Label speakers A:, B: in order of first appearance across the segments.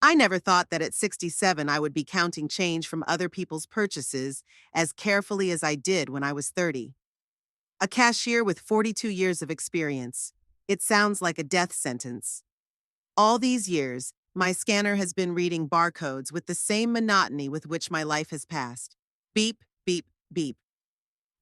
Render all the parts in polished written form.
A: I never thought that at 67 I would be counting change from other people's purchases as carefully as I did when I was 30. A cashier with 42 years of experience. It sounds like a death sentence. All these years, my scanner has been reading barcodes with the same monotony with which my life has passed. Beep, beep, beep.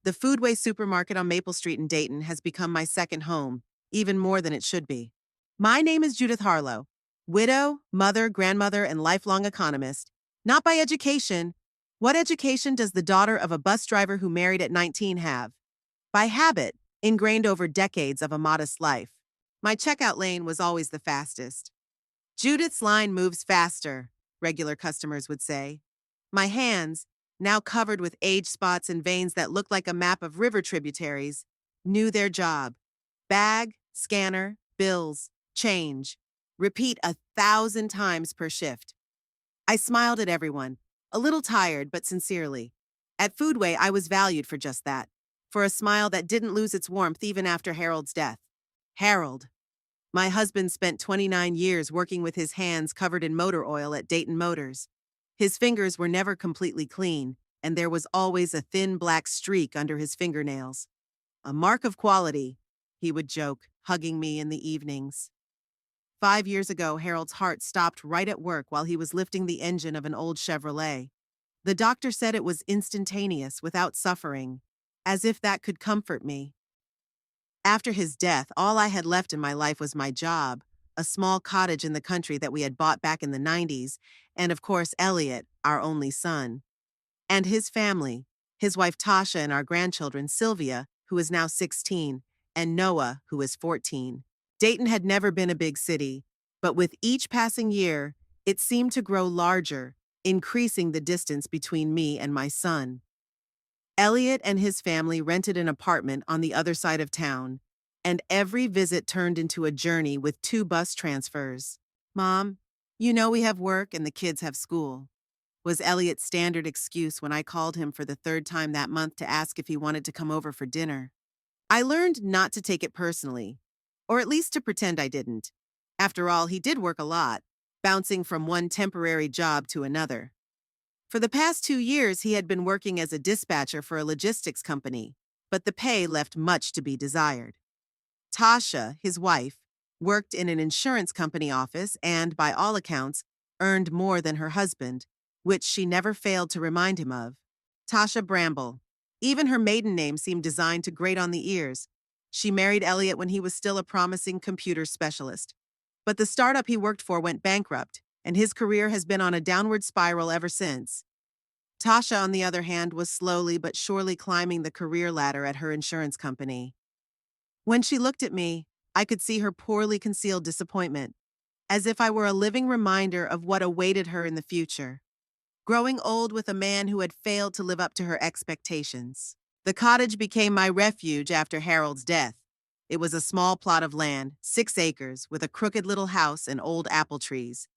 A: The Foodway supermarket on Maple Street in Dayton has become my second home, even more than it should be. My name is Judith Harlow, widow, mother, grandmother, and lifelong economist. Not by education. What education does the daughter of a bus driver who married at 19 have? By habit, ingrained over decades of a modest life. My checkout lane was always the fastest. Judith's line moves faster, regular customers would say. My hands, now covered with age spots and veins that looked like a map of river tributaries, knew their job. Bag, scanner, bills, change. Repeat 1,000 times per shift. I smiled at everyone, a little tired but sincerely. At Foodway, I was valued for just that, for a smile that didn't lose its warmth even after Harold's death. Harold. My husband spent 29 years working with his hands covered in motor oil at Dayton Motors. His fingers were never completely clean, and there was always a thin black streak under his fingernails. A mark of quality, he would joke, hugging me in the evenings. 5 years ago, Harold's heart stopped right at work while he was lifting the engine of an old Chevrolet. The doctor said it was instantaneous, without suffering, as if that could comfort me. After his death, all I had left in my life was my job, a small cottage in the country that we had bought back in the 90s, and of course Elliot, our only son. And his family, his wife Tasha and our grandchildren Sylvia, who is now 16, and Noah, who is 14. Dayton had never been a big city, but with each passing year, it seemed to grow larger, increasing the distance between me and my son. Elliot and his family rented an apartment on the other side of town, and every visit turned into a journey with 2 bus transfers. Mom, you know we have work and the kids have school, was Elliot's standard excuse when I called him for the 3rd time that month to ask if he wanted to come over for dinner. I learned not to take it personally, or at least to pretend I didn't. After all, he did work a lot, bouncing from one temporary job to another. For the past 2 years, he had been working as a dispatcher for a logistics company, but the pay left much to be desired. Tasha, his wife, worked in an insurance company office and, by all accounts, earned more than her husband, which she never failed to remind him of. Tasha Bramble. Even her maiden name seemed designed to grate on the ears. She married Elliot when he was still a promising computer specialist. But the startup he worked for went bankrupt, and his career has been on a downward spiral ever since. Tasha, on the other hand, was slowly but surely climbing the career ladder at her insurance company. When she looked at me, I could see her poorly concealed disappointment, as if I were a living reminder of what awaited her in the future. Growing old with a man who had failed to live up to her expectations. The cottage became my refuge after Harold's death. It was a small plot of land, 6 acres, with a crooked little house and old apple trees.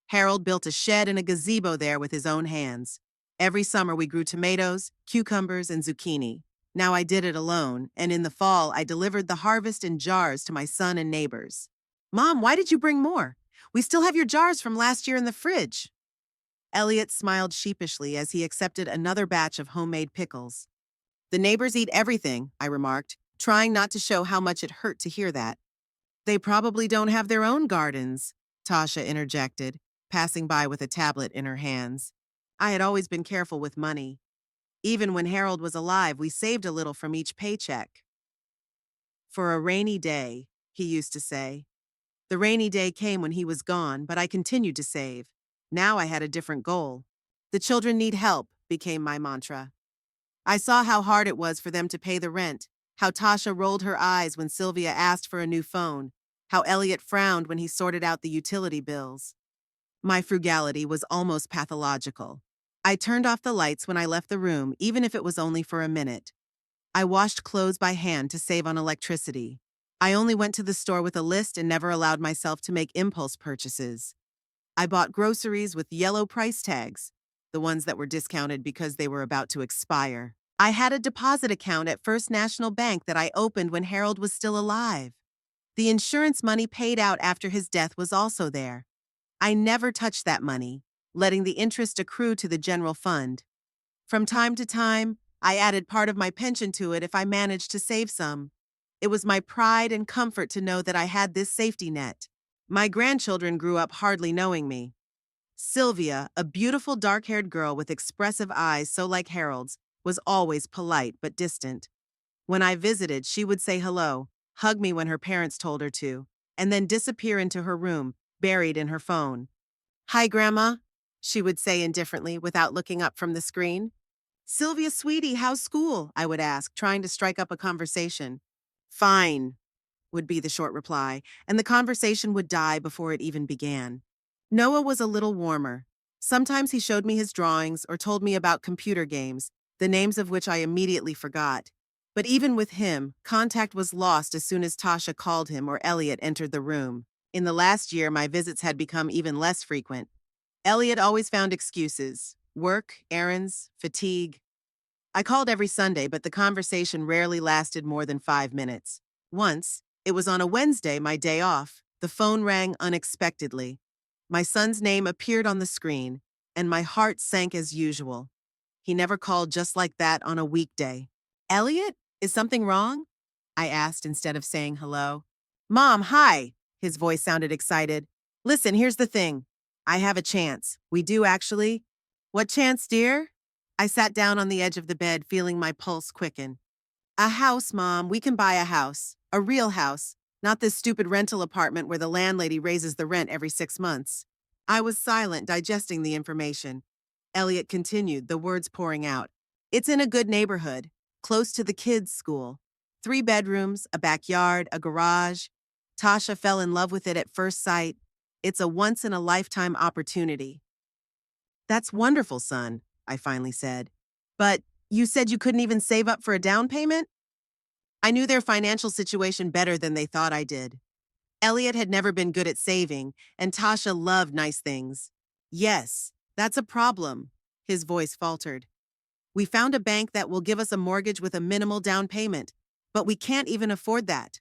A: Harold built a shed and a gazebo there with his own hands. Every summer we grew tomatoes, cucumbers, and zucchini. Now I did it alone, and in the fall I delivered the harvest in jars to my son and neighbors. Mom, why did you bring more? We still have your jars from last year in the fridge. Elliot smiled sheepishly as he accepted another batch of homemade pickles. The neighbors eat everything, I remarked, trying not to show how much it hurt to hear that. They probably don't have their own gardens, Tasha interjected, passing by with a tablet in her hands. I had always been careful with money. Even when Harold was alive, we saved a little from each paycheck. For a rainy day, he used to say. The rainy day came when he was gone, but I continued to save. Now I had a different goal. The children need help, became my mantra. I saw how hard it was for them to pay the rent, how Tasha rolled her eyes when Sylvia asked for a new phone, how Elliot frowned when he sorted out the utility bills. My frugality was almost pathological. I turned off the lights when I left the room, even if it was only for a minute. I washed clothes by hand to save on electricity. I only went to the store with a list and never allowed myself to make impulse purchases. I bought groceries with yellow price tags, the ones that were discounted because they were about to expire. I had a deposit account at First National Bank that I opened when Harold was still alive. The insurance money paid out after his death was also there. I never touched that money, letting the interest accrue to the general fund. From time to time, I added part of my pension to it if I managed to save some. It was my pride and comfort to know that I had this safety net. My grandchildren grew up hardly knowing me. Sylvia, a beautiful dark-haired girl with expressive eyes so like Harold's, was always polite but distant. When I visited, she would say hello, hug me when her parents told her to, and then disappear into her room, buried in her phone. "Hi, Grandma," she would say indifferently without looking up from the screen. "Sylvia, sweetie, how's school?" I would ask, trying to strike up a conversation. "Fine," would be the short reply, and the conversation would die before it even began. Noah was a little warmer. Sometimes he showed me his drawings or told me about computer games, the names of which I immediately forgot. But even with him, contact was lost as soon as Tasha called him or Elliot entered the room. In the last year, my visits had become even less frequent. Elliot always found excuses: work, errands, fatigue. I called every Sunday, but the conversation rarely lasted more than 5 minutes. Once, it was on a Wednesday, my day off, the phone rang unexpectedly. My son's name appeared on the screen, and my heart sank as usual. He never called just like that on a weekday. "Elliot, is something wrong?" I asked instead of saying hello. "Mom, hi." His voice sounded excited. "Listen, here's the thing. I have a chance. We do, actually." "What chance, dear?" I sat down on the edge of the bed, feeling my pulse quicken. "A house, Mom. We can buy a house. A real house. Not this stupid rental apartment where the landlady raises the rent every 6 months." I was silent, digesting the information. Elliot continued, the words pouring out. "It's in a good neighborhood, close to the kids' school. 3 bedrooms, a backyard, a garage. Tasha fell in love with it at first sight. It's a once-in-a-lifetime opportunity." "That's wonderful, son," I finally said. "But you said you couldn't even save up for a down payment?" I knew their financial situation better than they thought I did. Elliot had never been good at saving, and Tasha loved nice things. "Yes, that's a problem," his voice faltered. "We found a bank that will give us a mortgage with a minimal down payment, but we can't even afford that.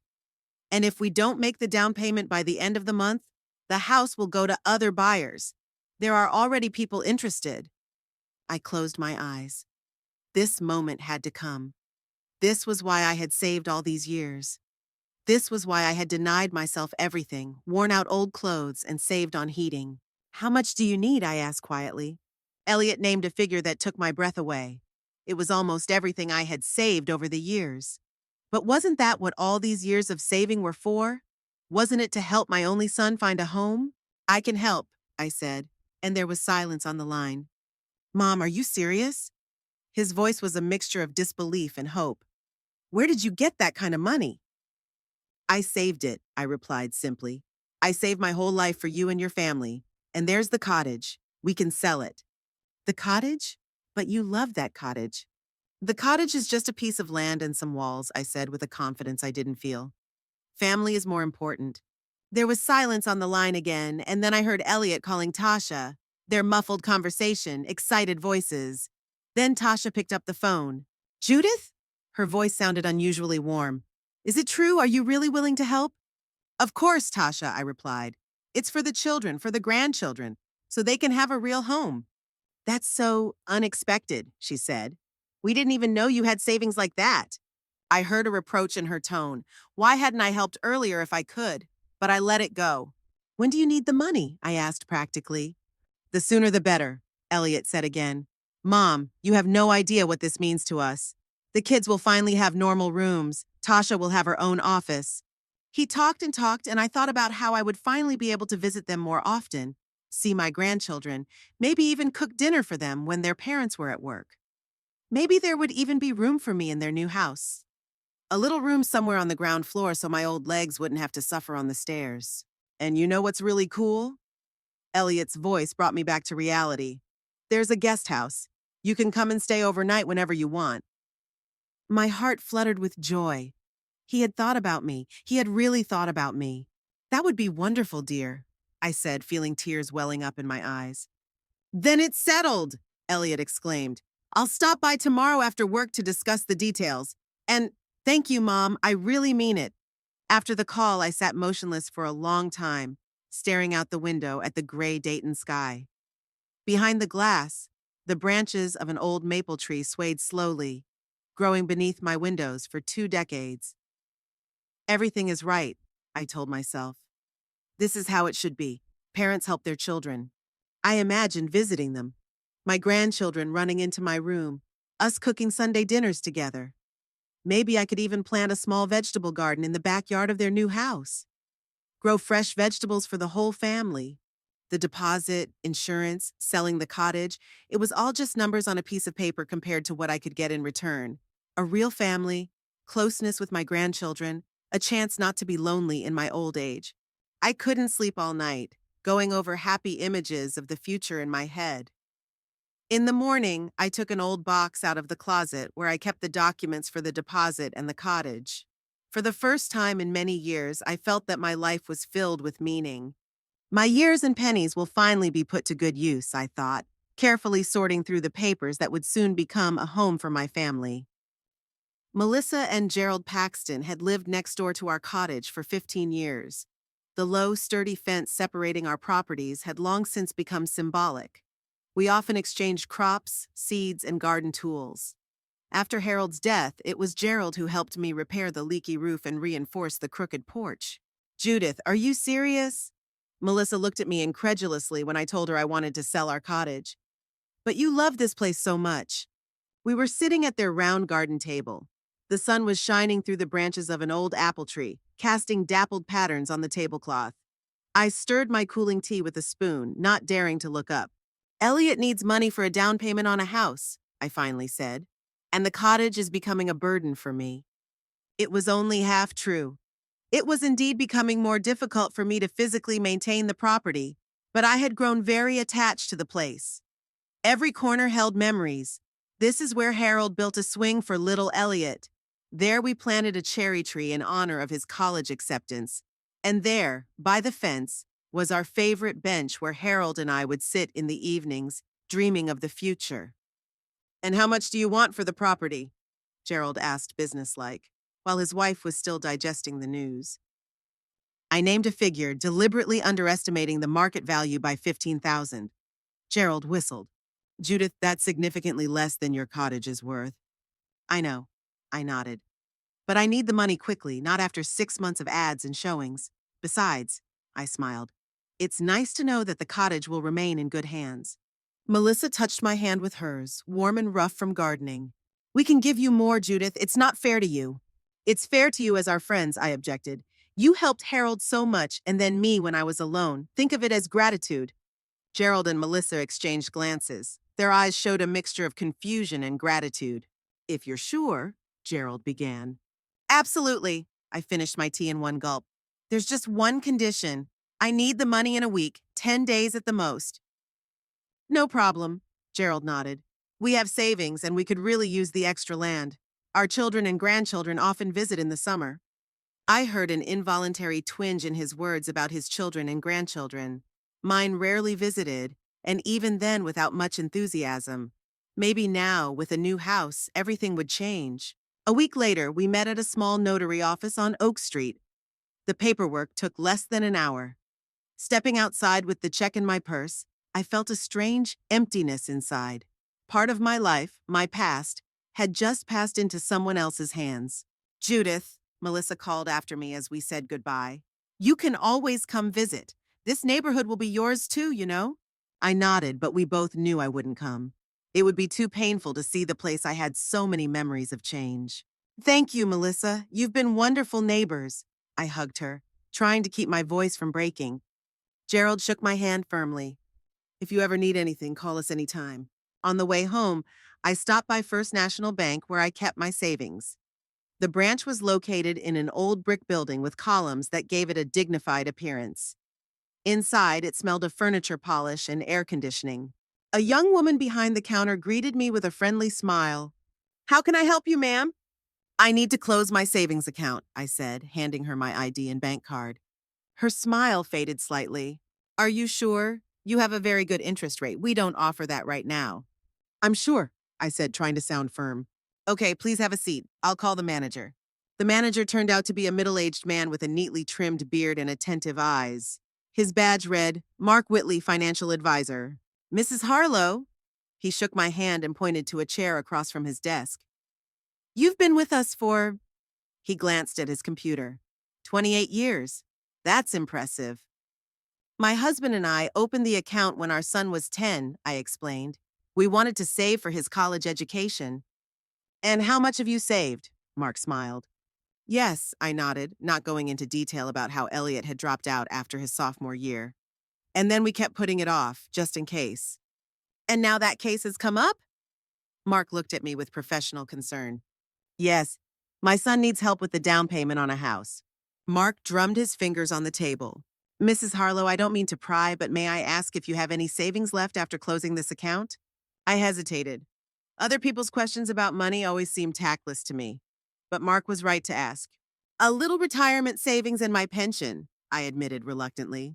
A: And if we don't make the down payment by the end of the month, the house will go to other buyers. There are already people interested." I closed my eyes. This moment had to come. This was why I had saved all these years. This was why I had denied myself everything, worn out old clothes, and saved on heating. "How much do you need?" I asked quietly. Elliot named a figure that took my breath away. It was almost everything I had saved over the years. But wasn't that what all these years of saving were for? Wasn't it to help my only son find a home? "I can help," I said, and there was silence on the line. "Mom, are you serious?" His voice was a mixture of disbelief and hope. "Where did you get that kind of money?" "I saved it," I replied simply. "I saved my whole life for you and your family. And there's the cottage. We can sell it." "The cottage? But you love that cottage." "The cottage is just a piece of land and some walls," I said with a confidence I didn't feel. "Family is more important." There was silence on the line again, and then I heard Elliot calling Tasha, their muffled conversation, excited voices. Then Tasha picked up the phone. "Judith?" Her voice sounded unusually warm. "Is it true? Are you really willing to help?" "Of course, Tasha," I replied. "It's for the children, for the grandchildren, so they can have a real home." "That's so unexpected," she said. "We didn't even know you had savings like that." I heard a reproach in her tone. Why hadn't I helped earlier if I could? But I let it go. "When do you need the money?" I asked practically. "The sooner the better," Elliot said again. "Mom, you have no idea what this means to us. The kids will finally have normal rooms. Tasha will have her own office." He talked, and I thought about how I would finally be able to visit them more often, see my grandchildren, maybe even cook dinner for them when their parents were at work. Maybe there would even be room for me in their new house. A little room somewhere on the ground floor so my old legs wouldn't have to suffer on the stairs. "And you know what's really cool?" Elliot's voice brought me back to reality. "There's a guest house. You can come and stay overnight whenever you want." My heart fluttered with joy. He had thought about me. He had really thought about me. "That would be wonderful, dear," I said, feeling tears welling up in my eyes. "Then it's settled!" Elliot exclaimed. "I'll stop by tomorrow after work to discuss the details. And thank you, Mom. I really mean it." After the call, I sat motionless for a long time. staring out the window at the gray Dayton sky. Behind the glass, the branches of an old maple tree swayed slowly, growing beneath my windows for 2 decades. Everything is right, I told myself. This is how it should be. Parents help their children. I imagined visiting them, my grandchildren running into my room, us cooking Sunday dinners together. Maybe I could even plant a small vegetable garden in the backyard of their new house. Grow fresh vegetables for the whole family. The deposit, insurance, selling the cottage, it was all just numbers on a piece of paper compared to what I could get in return. A real family, closeness with my grandchildren, a chance not to be lonely in my old age. I couldn't sleep all night, going over happy images of the future in my head. In the morning, I took an old box out of the closet where I kept the documents for the deposit and the cottage. For the first time in many years, I felt that my life was filled with meaning. My years and pennies will finally be put to good use, I thought, carefully sorting through the papers that would soon become a home for my family. Melissa and Gerald Paxton had lived next door to our cottage for 15 years. The low, sturdy fence separating our properties had long since become symbolic. We often exchanged crops, seeds, and garden tools. After Harold's death, it was Gerald who helped me repair the leaky roof and reinforce the crooked porch. Judith, are you serious? Melissa looked at me incredulously when I told her I wanted to sell our cottage. But you love this place so much. We were sitting at their round garden table. The sun was shining through the branches of an old apple tree, casting dappled patterns on the tablecloth. I stirred my cooling tea with a spoon, not daring to look up. Elliot needs money for a down payment on a house, I finally said, and the cottage is becoming a burden for me. It was only half true. It was indeed becoming more difficult for me to physically maintain the property, but I had grown very attached to the place. Every corner held memories. This is where Harold built a swing for little Elliot. There we planted a cherry tree in honor of his college acceptance. And there, by the fence, was our favorite bench where Harold and I would sit in the evenings, dreaming of the future. And how much do you want for the property? Gerald asked businesslike, while his wife was still digesting the news. I named a figure, deliberately underestimating the market value by $15,000. Gerald whistled. Judith, that's significantly less than your cottage is worth. I know, I nodded. But I need the money quickly, not after 6 months of ads and showings. Besides, I smiled, it's nice to know that the cottage will remain in good hands. Melissa touched my hand with hers, warm and rough from gardening. We can give you more, Judith. It's not fair to you. It's fair to you as our friends, I objected. You helped Harold so much, and then me when I was alone. Think of it as gratitude. Gerald and Melissa exchanged glances. Their eyes showed a mixture of confusion and gratitude. If you're sure, Gerald began. Absolutely, I finished my tea in one gulp. There's just one condition. I need the money in a week, 10 days at the most. No problem, Gerald nodded. We have savings and we could really use the extra land. Our children and grandchildren often visit in the summer. I heard an involuntary twinge in his words about his children and grandchildren. Mine rarely visited, and even then without much enthusiasm. Maybe now, with a new house, everything would change. A week later, we met at a small notary office on Oak Street. The paperwork took less than an hour. Stepping outside with the check in my purse, I felt a strange emptiness inside. Part of my life, my past, had just passed into someone else's hands. Judith, Melissa called after me as we said goodbye. You can always come visit. This neighborhood will be yours too, you know? I nodded, but we both knew I wouldn't come. It would be too painful to see the place I had so many memories of change. Thank you, Melissa. You've been wonderful neighbors. I hugged her, trying to keep my voice from breaking. Gerald shook my hand firmly. If you ever need anything, call us anytime. On the way home, I stopped by First National Bank where I kept my savings. The branch was located in an old brick building with columns that gave it a dignified appearance. Inside, it smelled of furniture polish and air conditioning. A young woman behind the counter greeted me with a friendly smile. How can I help you, ma'am? I need to close my savings account, I said, handing her my ID and bank card. Her smile faded slightly. Are you sure? You have a very good interest rate. We don't offer that right now. I'm sure, I said, trying to sound firm. Okay, please have a seat. I'll call the manager. The manager turned out to be a middle-aged man with a neatly trimmed beard and attentive eyes. His badge read, Mark Whitley, Financial Advisor. Mrs. Harlow? He shook my hand and pointed to a chair across from his desk. You've been with us for… He glanced at his computer. 28 years. That's impressive. My husband and I opened the account when our son was 10, I explained. We wanted to save for his college education. And how much have you saved? Mark smiled. Yes, I nodded, not going into detail about how Elliot had dropped out after his sophomore year. And then we kept putting it off, just in case. And now that case has come up? Mark looked at me with professional concern. Yes, my son needs help with the down payment on a house. Mark drummed his fingers on the table. Mrs. Harlow, I don't mean to pry, but may I ask if you have any savings left after closing this account? I hesitated. Other people's questions about money always seemed tactless to me. But Mark was right to ask. A little retirement savings and my pension, I admitted reluctantly.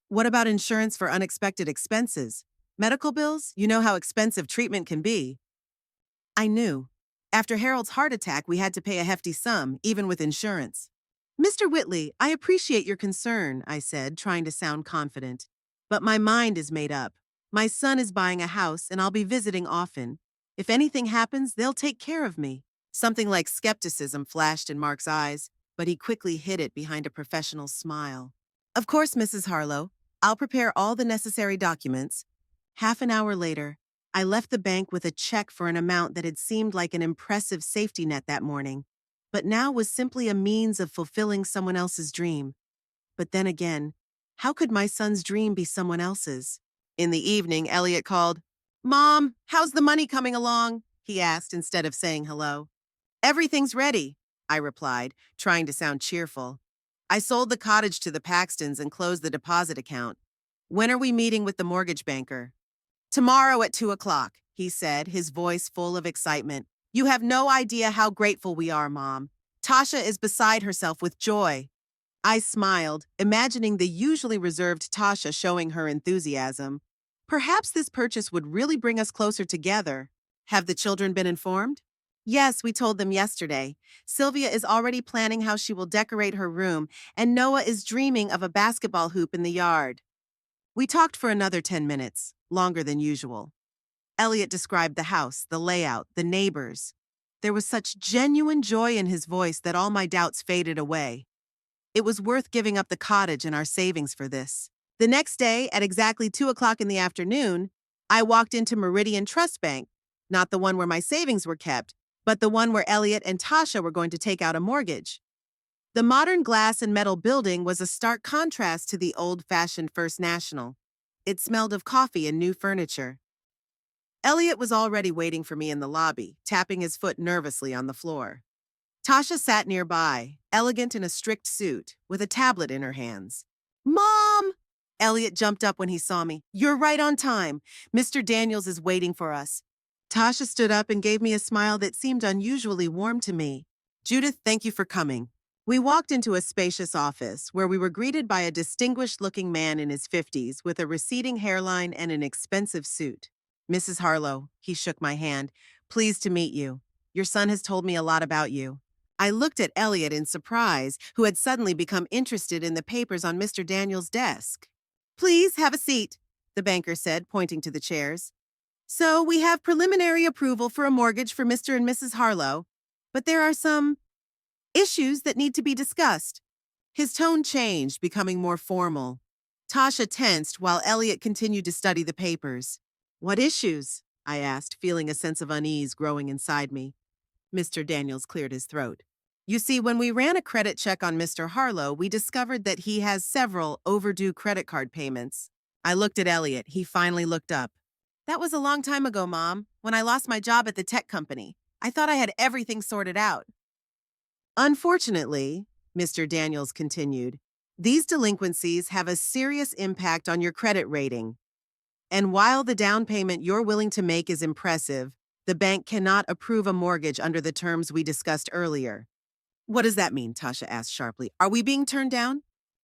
A: What about insurance for unexpected expenses? Medical bills? You know how expensive treatment can be. I knew. After Harold's heart attack, we had to pay a hefty sum, even with insurance. Mr. Whitley, I appreciate your concern, I said, trying to sound confident. But my mind is made up. My son is buying a house, and I'll be visiting often. If anything happens, they'll take care of me. Something like skepticism flashed in Mark's eyes, but he quickly hid it behind a professional smile. Of course, Mrs. Harlow. I'll prepare all the necessary documents. Half an hour later, I left the bank with a check for an amount that had seemed like an impressive safety net that morning, but now was simply a means of fulfilling someone else's dream. But then again, how could my son's dream be someone else's? In the evening, Elliot called. Mom, how's the money coming along? He asked instead of saying hello. Everything's ready, I replied, trying to sound cheerful. I sold the cottage to the Paxtons and closed the deposit account. When are we meeting with the mortgage banker? Tomorrow at 2 o'clock, he said, his voice full of excitement. You have no idea how grateful we are, Mom. Tasha is beside herself with joy. I smiled, imagining the usually reserved Tasha showing her enthusiasm. Perhaps this purchase would really bring us closer together. Have the children been informed? Yes, we told them yesterday. Sylvia is already planning how she will decorate her room, and Noah is dreaming of a basketball hoop in the yard. We talked for another 10 minutes, longer than usual. Elliot described the house, the layout, the neighbors. There was such genuine joy in his voice that all my doubts faded away. It was worth giving up the cottage and our savings for this. The next day, at exactly 2 o'clock in the afternoon, I walked into Meridian Trust Bank, not the one where my savings were kept, but the one where Elliot and Tasha were going to take out a mortgage. The modern glass and metal building was a stark contrast to the old-fashioned First National. It smelled of coffee and new furniture. Elliot was already waiting for me in the lobby, tapping his foot nervously on the floor. Tasha sat nearby, elegant in a strict suit, with a tablet in her hands. Mom! Elliot jumped up when he saw me. You're right on time. Mr. Daniels is waiting for us. Tasha stood up and gave me a smile that seemed unusually warm to me. Judith, thank you for coming. We walked into a spacious office where we were greeted by a distinguished-looking man in his 50s with a receding hairline and an expensive suit. Mrs. Harlow, he shook my hand. Pleased to meet you. Your son has told me a lot about you. I looked at Elliot in surprise, who had suddenly become interested in the papers on Mr. Daniels' desk. Please have a seat, the banker said, pointing to the chairs. So we have preliminary approval for a mortgage for Mr. and Mrs. Harlow, but there are some issues that need to be discussed. His tone changed, becoming more formal. Tasha tensed while Elliot continued to study the papers. What issues? I asked, feeling a sense of unease growing inside me. Mr. Daniels cleared his throat. You see, when we ran a credit check on Mr. Harlow, we discovered that he has several overdue credit card payments. I looked at Elliot. He finally looked up. That was a long time ago, Mom, when I lost my job at the tech company. I thought I had everything sorted out. Unfortunately, Mr. Daniels continued, these delinquencies have a serious impact on your credit rating. And while the down payment you're willing to make is impressive, the bank cannot approve a mortgage under the terms we discussed earlier. What does that mean? Tasha asked sharply. Are we being turned down?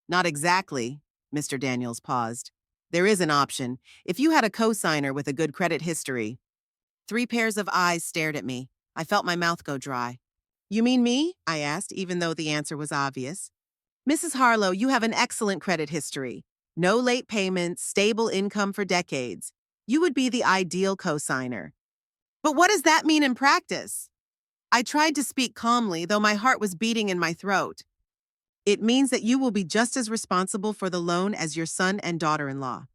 A: Not exactly, Mr. Daniels paused. There is an option. If you had a co-signer with a good credit history. 3 pairs of eyes stared at me. I felt my mouth go dry. You mean me? I asked, even though the answer was obvious. Mrs. Harlow, you have an excellent credit history. No late payments, stable income for decades. You would be the ideal cosigner. But what does that mean in practice? I tried to speak calmly, though my heart was beating in my throat. It means that you will be just as responsible for the loan as your son and daughter-in-law.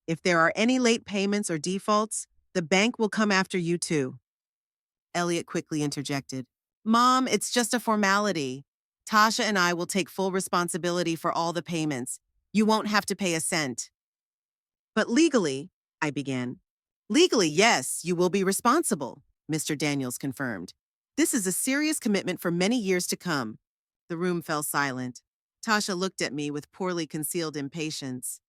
A: If there are any late payments or defaults, the bank will come after you too. Elliot quickly interjected. Mom, it's just a formality. Tasha and I will take full responsibility for all the payments. You won't have to pay a cent. But legally, I began. Legally, yes, you will be responsible, Mr. Daniels confirmed. This is a serious commitment for many years to come. The room fell silent. Tasha looked at me with poorly concealed impatience.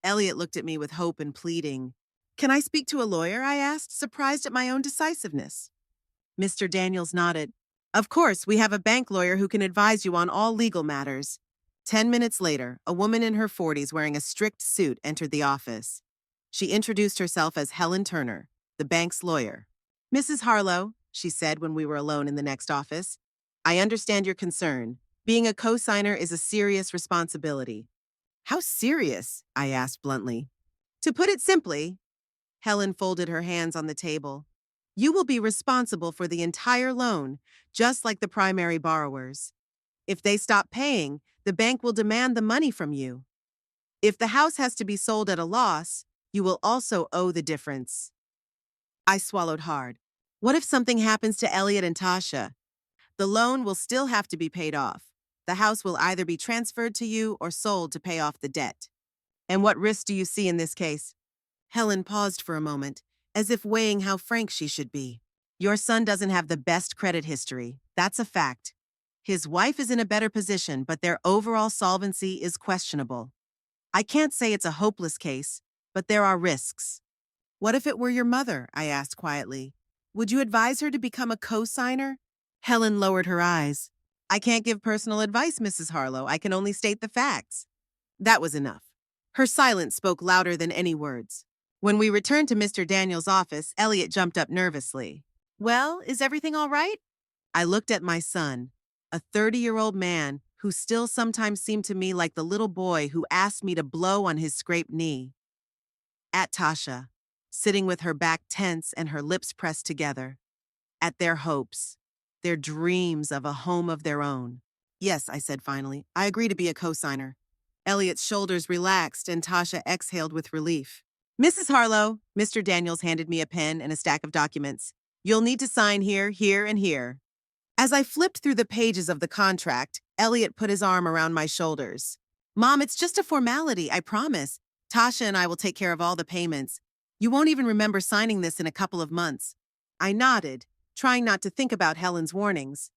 A: Elliot looked at me with hope and pleading. Can I speak to a lawyer? I asked, surprised at my own decisiveness. Mr. Daniels nodded. Of course, we have a bank lawyer who can advise you on all legal matters. 10 minutes later, a woman in her 40s wearing a strict suit entered the office. She introduced herself as Helen Turner, the bank's lawyer. Mrs. Harlow, she said when we were alone in the next office, I understand your concern. Being a cosigner is a serious responsibility. How serious? I asked bluntly. To put it simply, Helen folded her hands on the table. You will be responsible for the entire loan, just like the primary borrowers. If they stop paying, the bank will demand the money from you. If the house has to be sold at a loss, you will also owe the difference. I swallowed hard. What if something happens to Elliot and Tasha? The loan will still have to be paid off. The house will either be transferred to you or sold to pay off the debt. And what risk do you see in this case? Helen paused for a moment, as if weighing how frank she should be. Your son doesn't have the best credit history. That's a fact. His wife is in a better position, but their overall solvency is questionable. I can't say it's a hopeless case, but there are risks. What if it were your mother? I asked quietly. Would you advise her to become a co-signer? Helen lowered her eyes. I can't give personal advice, Mrs. Harlow. I can only state the facts. That was enough. Her silence spoke louder than any words. When we returned to Mr. Daniels' office, Elliot jumped up nervously. Well, is everything all right? I looked at my son, a 30-year-old man who still sometimes seemed to me like the little boy who asked me to blow on his scraped knee. At Tasha, sitting with her back tense and her lips pressed together. At their hopes, their dreams of a home of their own. Yes, I said finally, I agree to be a cosigner. Elliot's shoulders relaxed and Tasha exhaled with relief. Mrs. Harlow, Mr. Daniels handed me a pen and a stack of documents. You'll need to sign here, here, and here. As I flipped through the pages of the contract, Elliot put his arm around my shoulders. Mom, it's just a formality, I promise. Tasha and I will take care of all the payments. You won't even remember signing this in a couple of months. I nodded, trying not to think about Helen's warnings.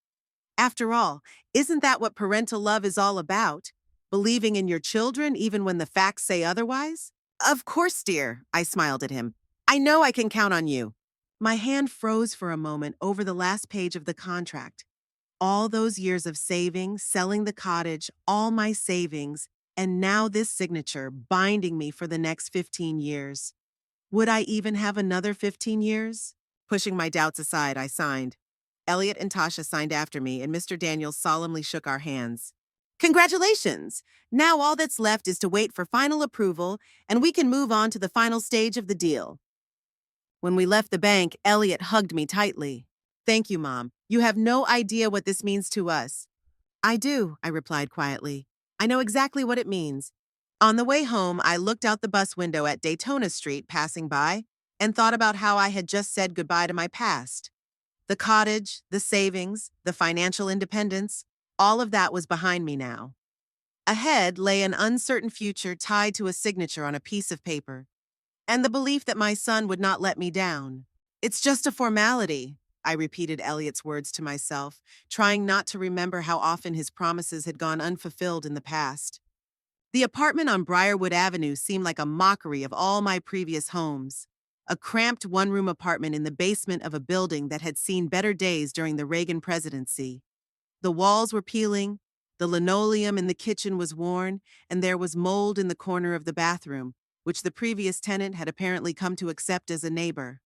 A: After all, isn't that what parental love is all about? Believing in your children even when the facts say otherwise? Of course, dear, I smiled at him. I know I can count on you. My hand froze for a moment over the last page of the contract. All those years of saving, selling the cottage, all my savings, and now this signature binding me for the next 15 years. Would I even have another 15 years? Pushing my doubts aside, I signed. Elliot and Tasha signed after me, and Mr. Daniels solemnly shook our hands. Congratulations! Now all that's left is to wait for final approval, and we can move on to the final stage of the deal. When we left the bank, Elliot hugged me tightly. Thank you, Mom. You have no idea what this means to us. I do, I replied quietly. I know exactly what it means. On the way home, I looked out the bus window at Daytona Street passing by and thought about how I had just said goodbye to my past. The cottage, the savings, the financial independence, all of that was behind me now. Ahead lay an uncertain future tied to a signature on a piece of paper, and the belief that my son would not let me down. It's just a formality, I repeated Elliot's words to myself, trying not to remember how often his promises had gone unfulfilled in the past. The apartment on Briarwood Avenue seemed like a mockery of all my previous homes. A cramped one-room apartment in the basement of a building that had seen better days during the Reagan presidency. The walls were peeling, the linoleum in the kitchen was worn, and there was mold in the corner of the bathroom, which the previous tenant had apparently come to accept as a neighbor.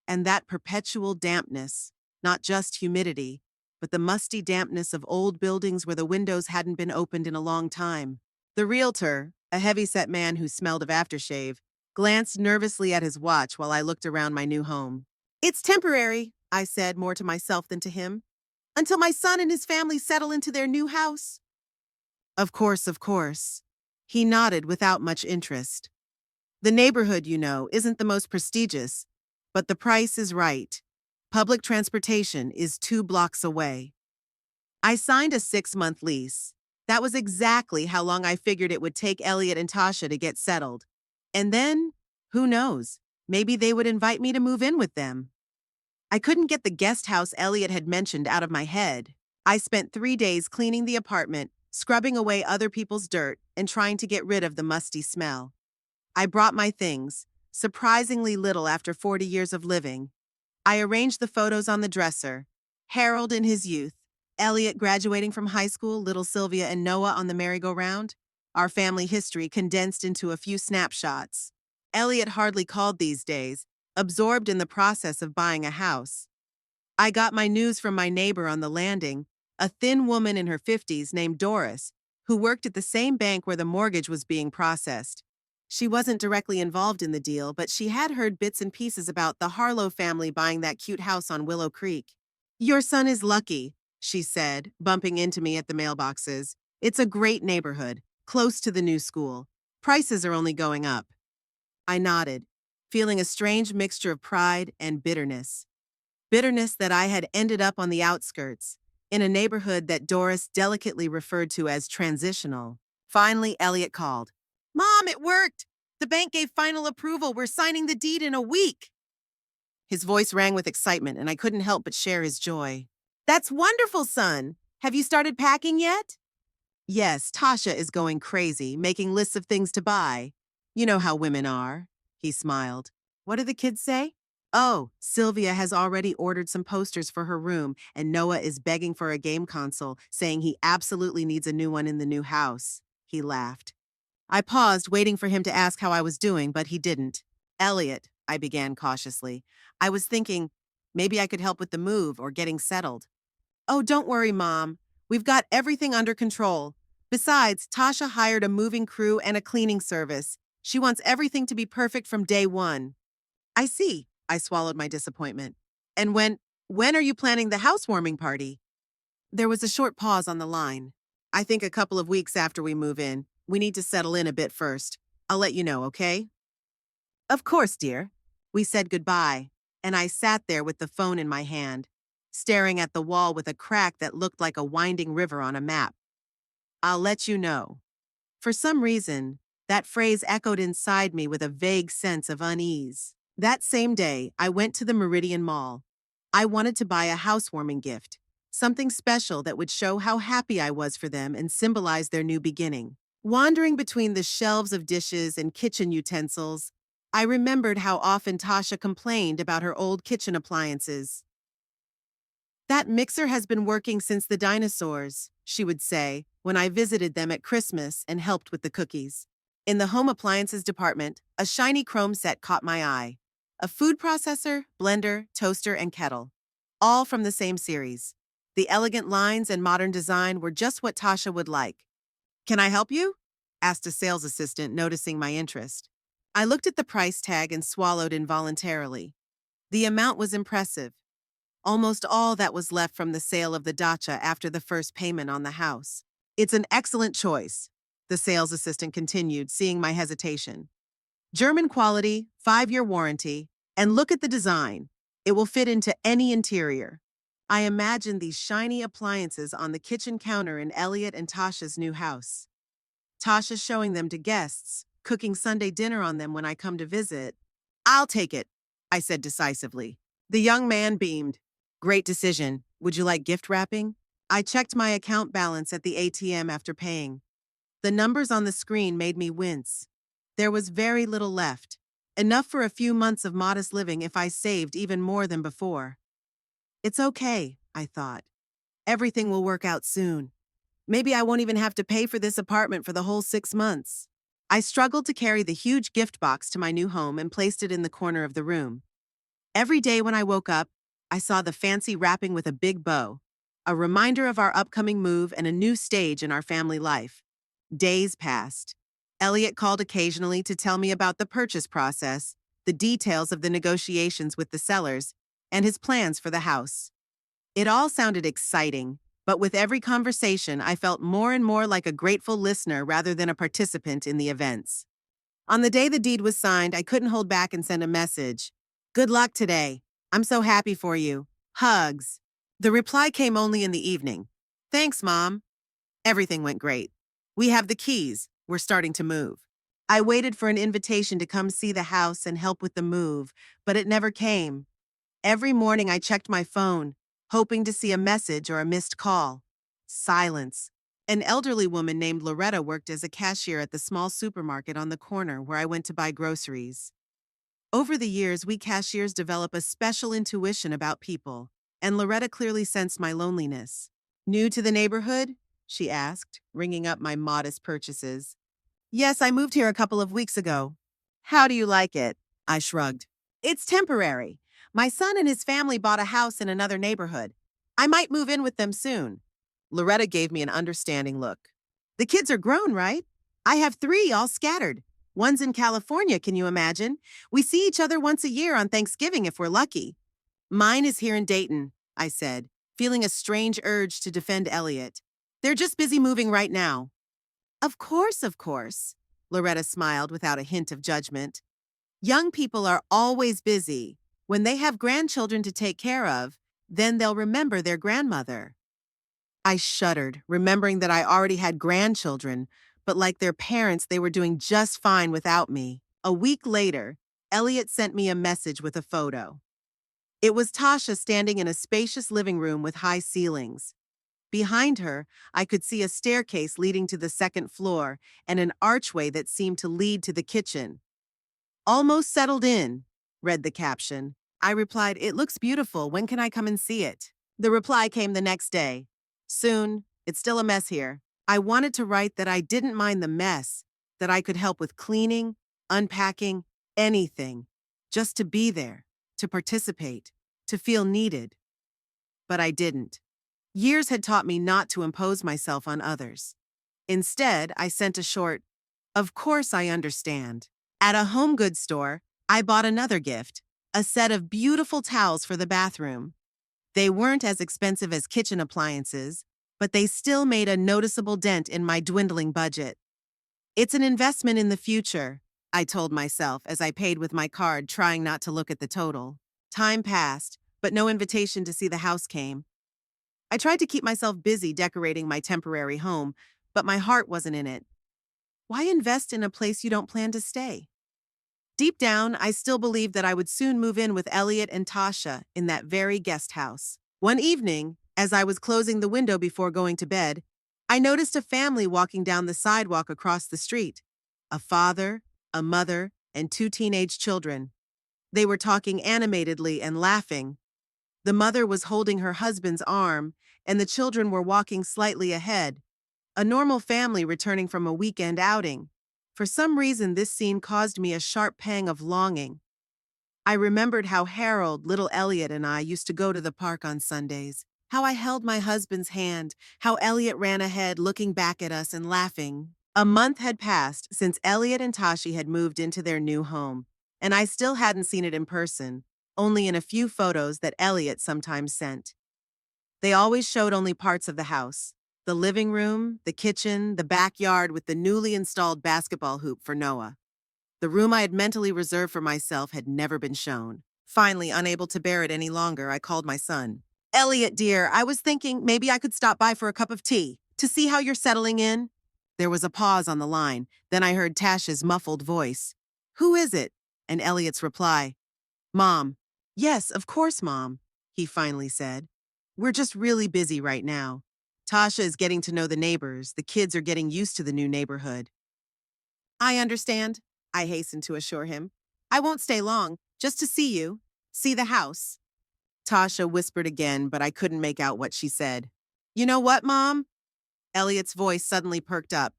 A: And that perpetual dampness, not just humidity, but the musty dampness of old buildings where the windows hadn't been opened in a long time. The realtor, a heavy-set man who smelled of aftershave, glanced nervously at his watch while I looked around my new home. "It's temporary," I said more to myself than to him, "until my son and his family settle into their new house." Of course, of course. He nodded without much interest. The neighborhood, isn't the most prestigious, but the price is right. Public transportation is 2 blocks away. I signed a 6-month lease. That was exactly how long I figured it would take Elliot and Tasha to get settled. And then, who knows, maybe they would invite me to move in with them. I couldn't get the guest house Elliot had mentioned out of my head. I spent 3 days cleaning the apartment, scrubbing away other people's dirt, and trying to get rid of the musty smell. I brought my things, surprisingly little after 40 years of living. I arranged the photos on the dresser. Harold in his youth, Elliot graduating from high school, little Sylvia and Noah on the merry-go-round. Our family history condensed into a few snapshots. Elliot hardly called these days, absorbed in the process of buying a house. I got my news from my neighbor on the landing, a thin woman in her 50s named Doris, who worked at the same bank where the mortgage was being processed. She wasn't directly involved in the deal, but she had heard bits and pieces about the Harlow family buying that cute house on Willow Creek. "Your son is lucky," she said, bumping into me at the mailboxes. "It's a great neighborhood, close to the new school. Prices are only going up." I nodded, feeling a strange mixture of pride and bitterness. Bitterness that I had ended up on the outskirts, in a neighborhood that Doris delicately referred to as transitional. Finally, Elliot called. "Mom, it worked! The bank gave final approval. We're signing the deed in a week." His voice rang with excitement, and I couldn't help but share his joy. "That's wonderful, son! Have you started packing yet?" "Yes, Tasha is going crazy, making lists of things to buy. You know how women are," he smiled. "What do the kids say?" "Oh, Sylvia has already ordered some posters for her room, and Noah is begging for a game console, saying he absolutely needs a new one in the new house." He laughed. I paused, waiting for him to ask how I was doing, but he didn't. "Elliot," I began cautiously, "I was thinking maybe I could help with the move or getting settled." "Oh, don't worry, Mom. We've got everything under control. Besides, Tasha hired a moving crew and a cleaning service. She wants everything to be perfect from day one." "I see." I swallowed my disappointment. "And when are you planning the housewarming party?" There was a short pause on the line. "I think a couple of weeks after we move in. We need to settle in a bit first. I'll let you know, okay?" "Of course, dear." We said goodbye, and I sat there with the phone in my hand, staring at the wall with a crack that looked like a winding river on a map. "I'll let you know." For some reason, that phrase echoed inside me with a vague sense of unease. That same day, I went to the Meridian Mall. I wanted to buy a housewarming gift, something special that would show how happy I was for them and symbolize their new beginning. Wandering between the shelves of dishes and kitchen utensils, I remembered how often Tasha complained about her old kitchen appliances. "That mixer has been working since the dinosaurs," she would say when I visited them at Christmas and helped with the cookies. In the home appliances department, a shiny chrome set caught my eye. A food processor, blender, toaster, and kettle. All from the same series. The elegant lines and modern design were just what Tasha would like. "Can I help you?" asked a sales assistant, noticing my interest. I looked at the price tag and swallowed involuntarily. The amount was impressive. Almost all that was left from the sale of the dacha after the first payment on the house. "It's an excellent choice," the sales assistant continued, seeing my hesitation. "German quality, 5-year warranty, and look at the design. It will fit into any interior." I imagined these shiny appliances on the kitchen counter in Elliot and Tasha's new house. Tasha showing them to guests, cooking Sunday dinner on them when I come to visit. "I'll take it," I said decisively. The young man beamed. "Great decision. Would you like gift wrapping?" I checked my account balance at the ATM after paying. The numbers on the screen made me wince. There was very little left, enough for a few months of modest living if I saved even more than before. "It's okay," I thought. "Everything will work out soon. Maybe I won't even have to pay for this apartment for the whole 6 months." I struggled to carry the huge gift box to my new home and placed it in the corner of the room. Every day when I woke up, I saw the fancy wrapping with a big bow, a reminder of our upcoming move and a new stage in our family life. Days passed. Elliot called occasionally to tell me about the purchase process, the details of the negotiations with the sellers, and his plans for the house. It all sounded exciting, but with every conversation, I felt more and more like a grateful listener rather than a participant in the events. On the day the deed was signed, I couldn't hold back and send a message. Good luck today. I'm so happy for you. Hugs. The reply came only in the evening. Thanks, Mom. Everything went great. We have the keys. We're starting to move. I waited for an invitation to come see the house and help with the move, but it never came. Every morning I checked my phone, hoping to see a message or a missed call. Silence. An elderly woman named Loretta worked as a cashier at the small supermarket on the corner where I went to buy groceries. Over the years, we cashiers develop a special intuition about people, and Loretta clearly sensed my loneliness. New to the neighborhood? She asked, ringing up my modest purchases. Yes, I moved here a couple of weeks ago. How do you like it? I shrugged. It's temporary. My son and his family bought a house in another neighborhood. I might move in with them soon. Loretta gave me an understanding look. The kids are grown, right? I have 3 all scattered. One's in California, can you imagine? We see each other once a year on Thanksgiving if we're lucky. Mine is here in Dayton, I said, feeling a strange urge to defend Elliot. They're just busy moving right now. Of course, Loretta smiled without a hint of judgment. Young people are always busy. When they have grandchildren to take care of, then they'll remember their grandmother. I shuddered, remembering that I already had grandchildren, but like their parents, they were doing just fine without me. A week later, Elliot sent me a message with a photo. It was Tasha standing in a spacious living room with high ceilings. Behind her, I could see a staircase leading to the second floor and an archway that seemed to lead to the kitchen. Almost settled in, read the caption. I replied, it looks beautiful. When can I come and see it? The reply came the next day. Soon. It's still a mess here. I wanted to write that I didn't mind the mess, that I could help with cleaning, unpacking, anything. Just to be there, to participate, to feel needed. But I didn't. Years had taught me not to impose myself on others. Instead, I sent a short, "Of course I understand." At a home goods store, I bought another gift, a set of beautiful towels for the bathroom. They weren't as expensive as kitchen appliances, but they still made a noticeable dent in my dwindling budget. It's an investment in the future, I told myself as I paid with my card, trying not to look at the total. Time passed, but no invitation to see the house came. I tried to keep myself busy decorating my temporary home, but my heart wasn't in it. Why invest in a place you don't plan to stay? Deep down, I still believed that I would soon move in with Elliot and Tasha in that very guest house. One evening, as I was closing the window before going to bed, I noticed a family walking down the sidewalk across the street. A father, a mother, and 2 teenage children. They were talking animatedly and laughing. The mother was holding her husband's arm, and the children were walking slightly ahead. A normal family returning from a weekend outing. For some reason, this scene caused me a sharp pang of longing. I remembered how Harold, little Elliot, and I used to go to the park on Sundays, how I held my husband's hand, how Elliot ran ahead looking back at us and laughing. A month had passed since Elliot and Tashi had moved into their new home, and I still hadn't seen it in person, only in a few photos that Elliot sometimes sent. They always showed only parts of the house. The living room, the kitchen, the backyard with the newly installed basketball hoop for Noah. The room I had mentally reserved for myself had never been shown. Finally, unable to bear it any longer, I called my son. Elliot, dear, I was thinking maybe I could stop by for a cup of tea to see how you're settling in. There was a pause on the line. Then I heard Tasha's muffled voice. Who is it? And Elliot's reply. Mom. Yes, of course, Mom, he finally said. We're just really busy right now. Tasha is getting to know the neighbors. The kids are getting used to the new neighborhood. I understand, I hastened to assure him. I won't stay long, just to see you, see the house. Tasha whispered again, but I couldn't make out what she said. You know what, Mom? Elliot's voice suddenly perked up.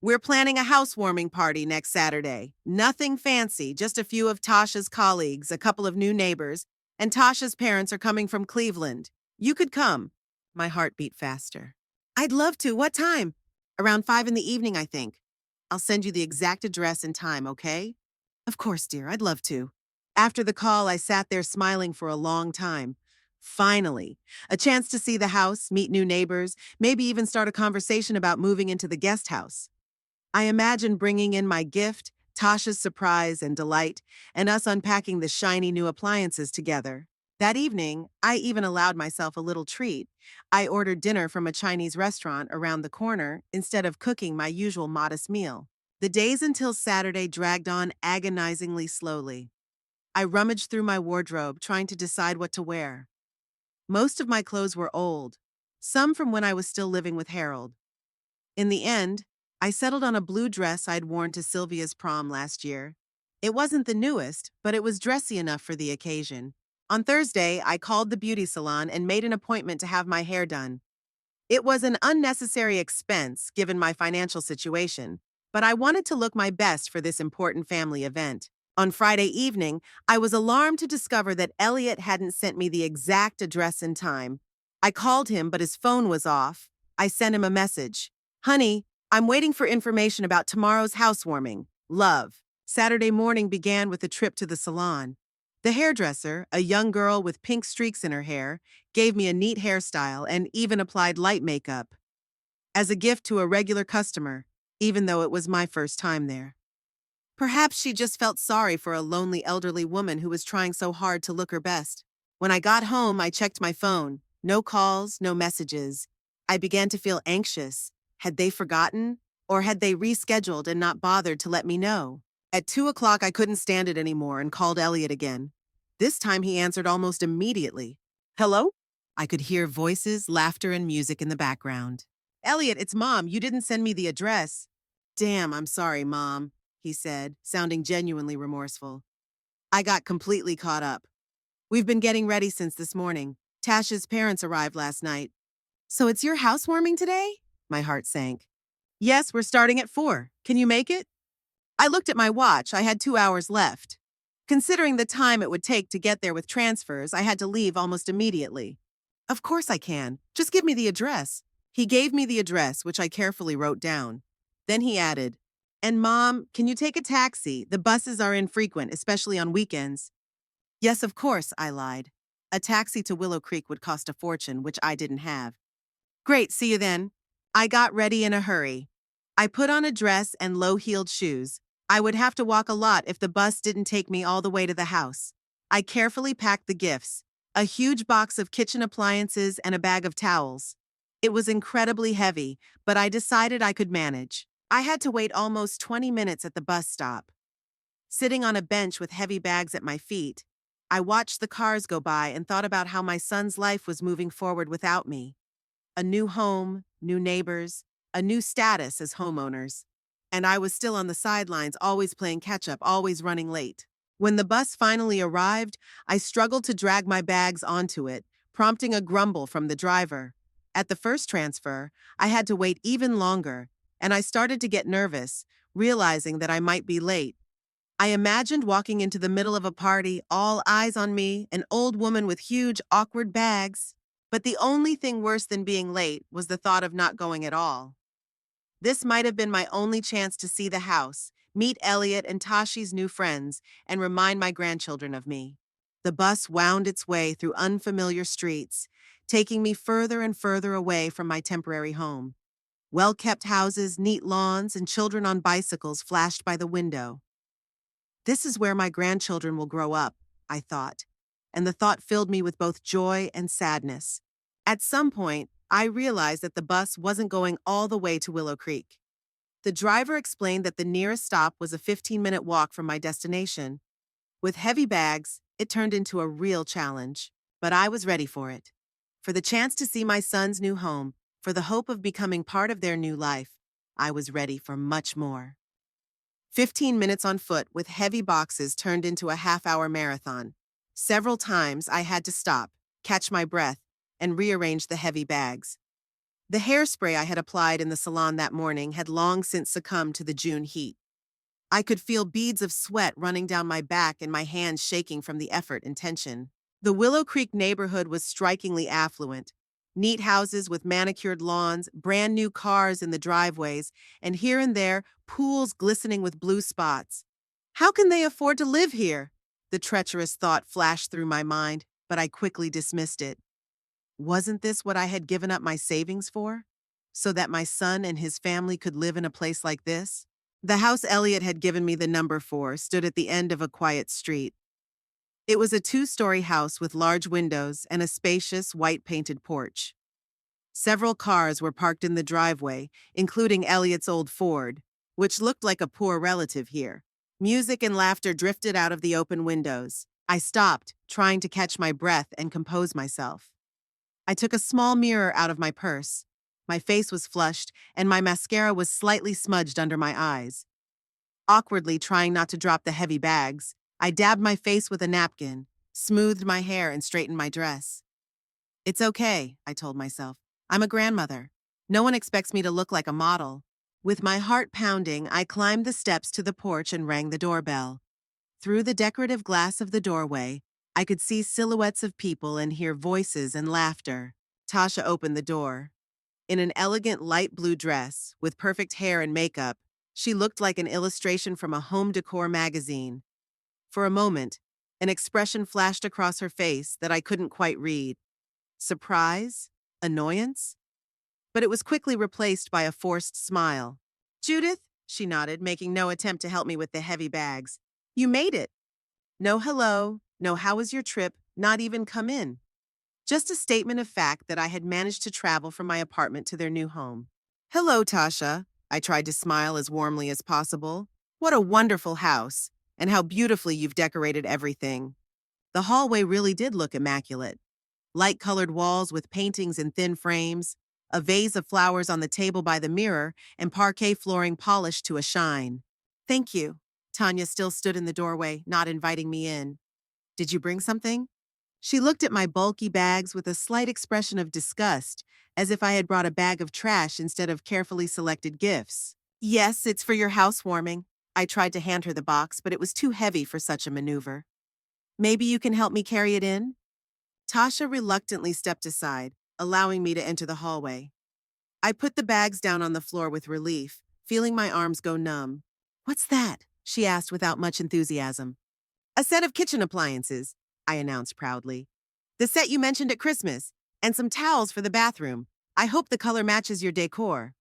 A: We're planning a housewarming party next Saturday. Nothing fancy, just a few of Tasha's colleagues, a couple of new neighbors, and Tasha's parents are coming from Cleveland. You could come. My heart beat faster. I'd love to. What time? Around 5 in the evening, I think. I'll send you the exact address and time, okay? Of course, dear, I'd love to. After the call, I sat there smiling for a long time. Finally, a chance to see the house, meet new neighbors, maybe even start a conversation about moving into the guest house. I imagined bringing in my gift, Tasha's surprise and delight, and us unpacking the shiny new appliances together. That evening, I even allowed myself a little treat. I ordered dinner from a Chinese restaurant around the corner instead of cooking my usual modest meal. The days until Saturday dragged on agonizingly slowly. I rummaged through my wardrobe, trying to decide what to wear. Most of my clothes were old, some from when I was still living with Harold. In the end, I settled on a blue dress I'd worn to Sylvia's prom last year. It wasn't the newest, but it was dressy enough for the occasion. On Thursday, I called the beauty salon and made an appointment to have my hair done. It was an unnecessary expense given my financial situation, but I wanted to look my best for this important family event. On Friday evening, I was alarmed to discover that Elliot hadn't sent me the exact address and time. I called him, but his phone was off. I sent him a message. Honey, I'm waiting for information about tomorrow's housewarming. Love. Saturday morning began with a trip to the salon. The hairdresser, a young girl with pink streaks in her hair, gave me a neat hairstyle and even applied light makeup as a gift to a regular customer, even though it was my first time there. Perhaps she just felt sorry for a lonely elderly woman who was trying so hard to look her best. When I got home, I checked my phone. No calls, no messages. I began to feel anxious. Had they forgotten? Or had they rescheduled and not bothered to let me know? At 2 o'clock, I couldn't stand it anymore and called Elliot again. This time he answered almost immediately. Hello? I could hear voices, laughter, and music in the background. Elliot, it's Mom. You didn't send me the address. Damn, I'm sorry, Mom, he said, sounding genuinely remorseful. I got completely caught up. We've been getting ready since this morning. Tasha's parents arrived last night. So it's your housewarming today? My heart sank. Yes, we're starting at 4. Can you make it? I looked at my watch. I had 2 hours left. Considering the time it would take to get there with transfers, I had to leave almost immediately. Of course I can. Just give me the address. He gave me the address, which I carefully wrote down. Then he added, And Mom, can you take a taxi? The buses are infrequent, especially on weekends. Yes, of course, I lied. A taxi to Willow Creek would cost a fortune, which I didn't have. Great, see you then. I got ready in a hurry. I put on a dress and low-heeled shoes. I would have to walk a lot if the bus didn't take me all the way to the house. I carefully packed the gifts, a huge box of kitchen appliances and a bag of towels. It was incredibly heavy, but I decided I could manage. I had to wait almost 20 minutes at the bus stop. Sitting on a bench with heavy bags at my feet, I watched the cars go by and thought about how my son's life was moving forward without me. A new home, new neighbors, a new status as homeowners. And I was still on the sidelines, always playing catch-up, always running late. When the bus finally arrived, I struggled to drag my bags onto it, prompting a grumble from the driver. At the first transfer, I had to wait even longer, and I started to get nervous, realizing that I might be late. I imagined walking into the middle of a party, all eyes on me, an old woman with huge, awkward bags. But the only thing worse than being late was the thought of not going at all. This might have been my only chance to see the house, meet Elliot and Tashi's new friends, and remind my grandchildren of me. The bus wound its way through unfamiliar streets, taking me further and further away from my temporary home. Well-kept houses, neat lawns, and children on bicycles flashed by the window. This is where my grandchildren will grow up, I thought, and the thought filled me with both joy and sadness. At some point, I realized that the bus wasn't going all the way to Willow Creek. The driver explained that the nearest stop was a 15-minute walk from my destination. With heavy bags, it turned into a real challenge, but I was ready for it. For the chance to see my son's new home, for the hope of becoming part of their new life, I was ready for much more. 15 minutes on foot with heavy boxes turned into a half-hour marathon. Several times I had to stop, catch my breath, and rearrange the heavy bags. The hairspray I had applied in the salon that morning had long since succumbed to the June heat. I could feel beads of sweat running down my back and my hands shaking from the effort and tension. The Willow Creek neighborhood was strikingly affluent. Neat houses with manicured lawns, brand new cars in the driveways, and here and there, pools glistening with blue spots. How can they afford to live here? The treacherous thought flashed through my mind, but I quickly dismissed it. Wasn't this what I had given up my savings for? So that my son and his family could live in a place like this? The house Elliot had given me the number for stood at the end of a quiet street. It was a two-story house with large windows and a spacious, white-painted porch. Several cars were parked in the driveway, including Elliot's old Ford, which looked like a poor relative here. Music and laughter drifted out of the open windows. I stopped, trying to catch my breath and compose myself. I took a small mirror out of my purse. My face was flushed, and my mascara was slightly smudged under my eyes. Awkwardly trying not to drop the heavy bags, I dabbed my face with a napkin, smoothed my hair, and straightened my dress. It's okay, I told myself. I'm a grandmother. No one expects me to look like a model. With my heart pounding, I climbed the steps to the porch and rang the doorbell. Through the decorative glass of the doorway, I could see silhouettes of people and hear voices and laughter. Tasha opened the door. In an elegant light blue dress, with perfect hair and makeup, she looked like an illustration from a home decor magazine. For a moment, an expression flashed across her face that I couldn't quite read. Surprise? Annoyance? But it was quickly replaced by a forced smile. Judith, she nodded, making no attempt to help me with the heavy bags. You made it. No hello, no how was your trip, not even come in. Just a statement of fact that I had managed to travel from my apartment to their new home. Hello, Tasha. I tried to smile as warmly as possible. What a wonderful house, and how beautifully you've decorated everything. The hallway really did look immaculate. Light-colored walls with paintings in thin frames, a vase of flowers on the table by the mirror, and parquet flooring polished to a shine. Thank you. Tanya still stood in the doorway, not inviting me in. Did you bring something? She looked at my bulky bags with a slight expression of disgust, as if I had brought a bag of trash instead of carefully selected gifts. Yes, it's for your housewarming. I tried to hand her the box, but it was too heavy for such a maneuver. Maybe you can help me carry it in? Tasha reluctantly stepped aside, allowing me to enter the hallway. I put the bags down on the floor with relief, feeling my arms go numb. What's that? She asked without much enthusiasm. A set of kitchen appliances, I announced proudly. The set you mentioned at Christmas, and some towels for the bathroom. I hope the color matches your decor.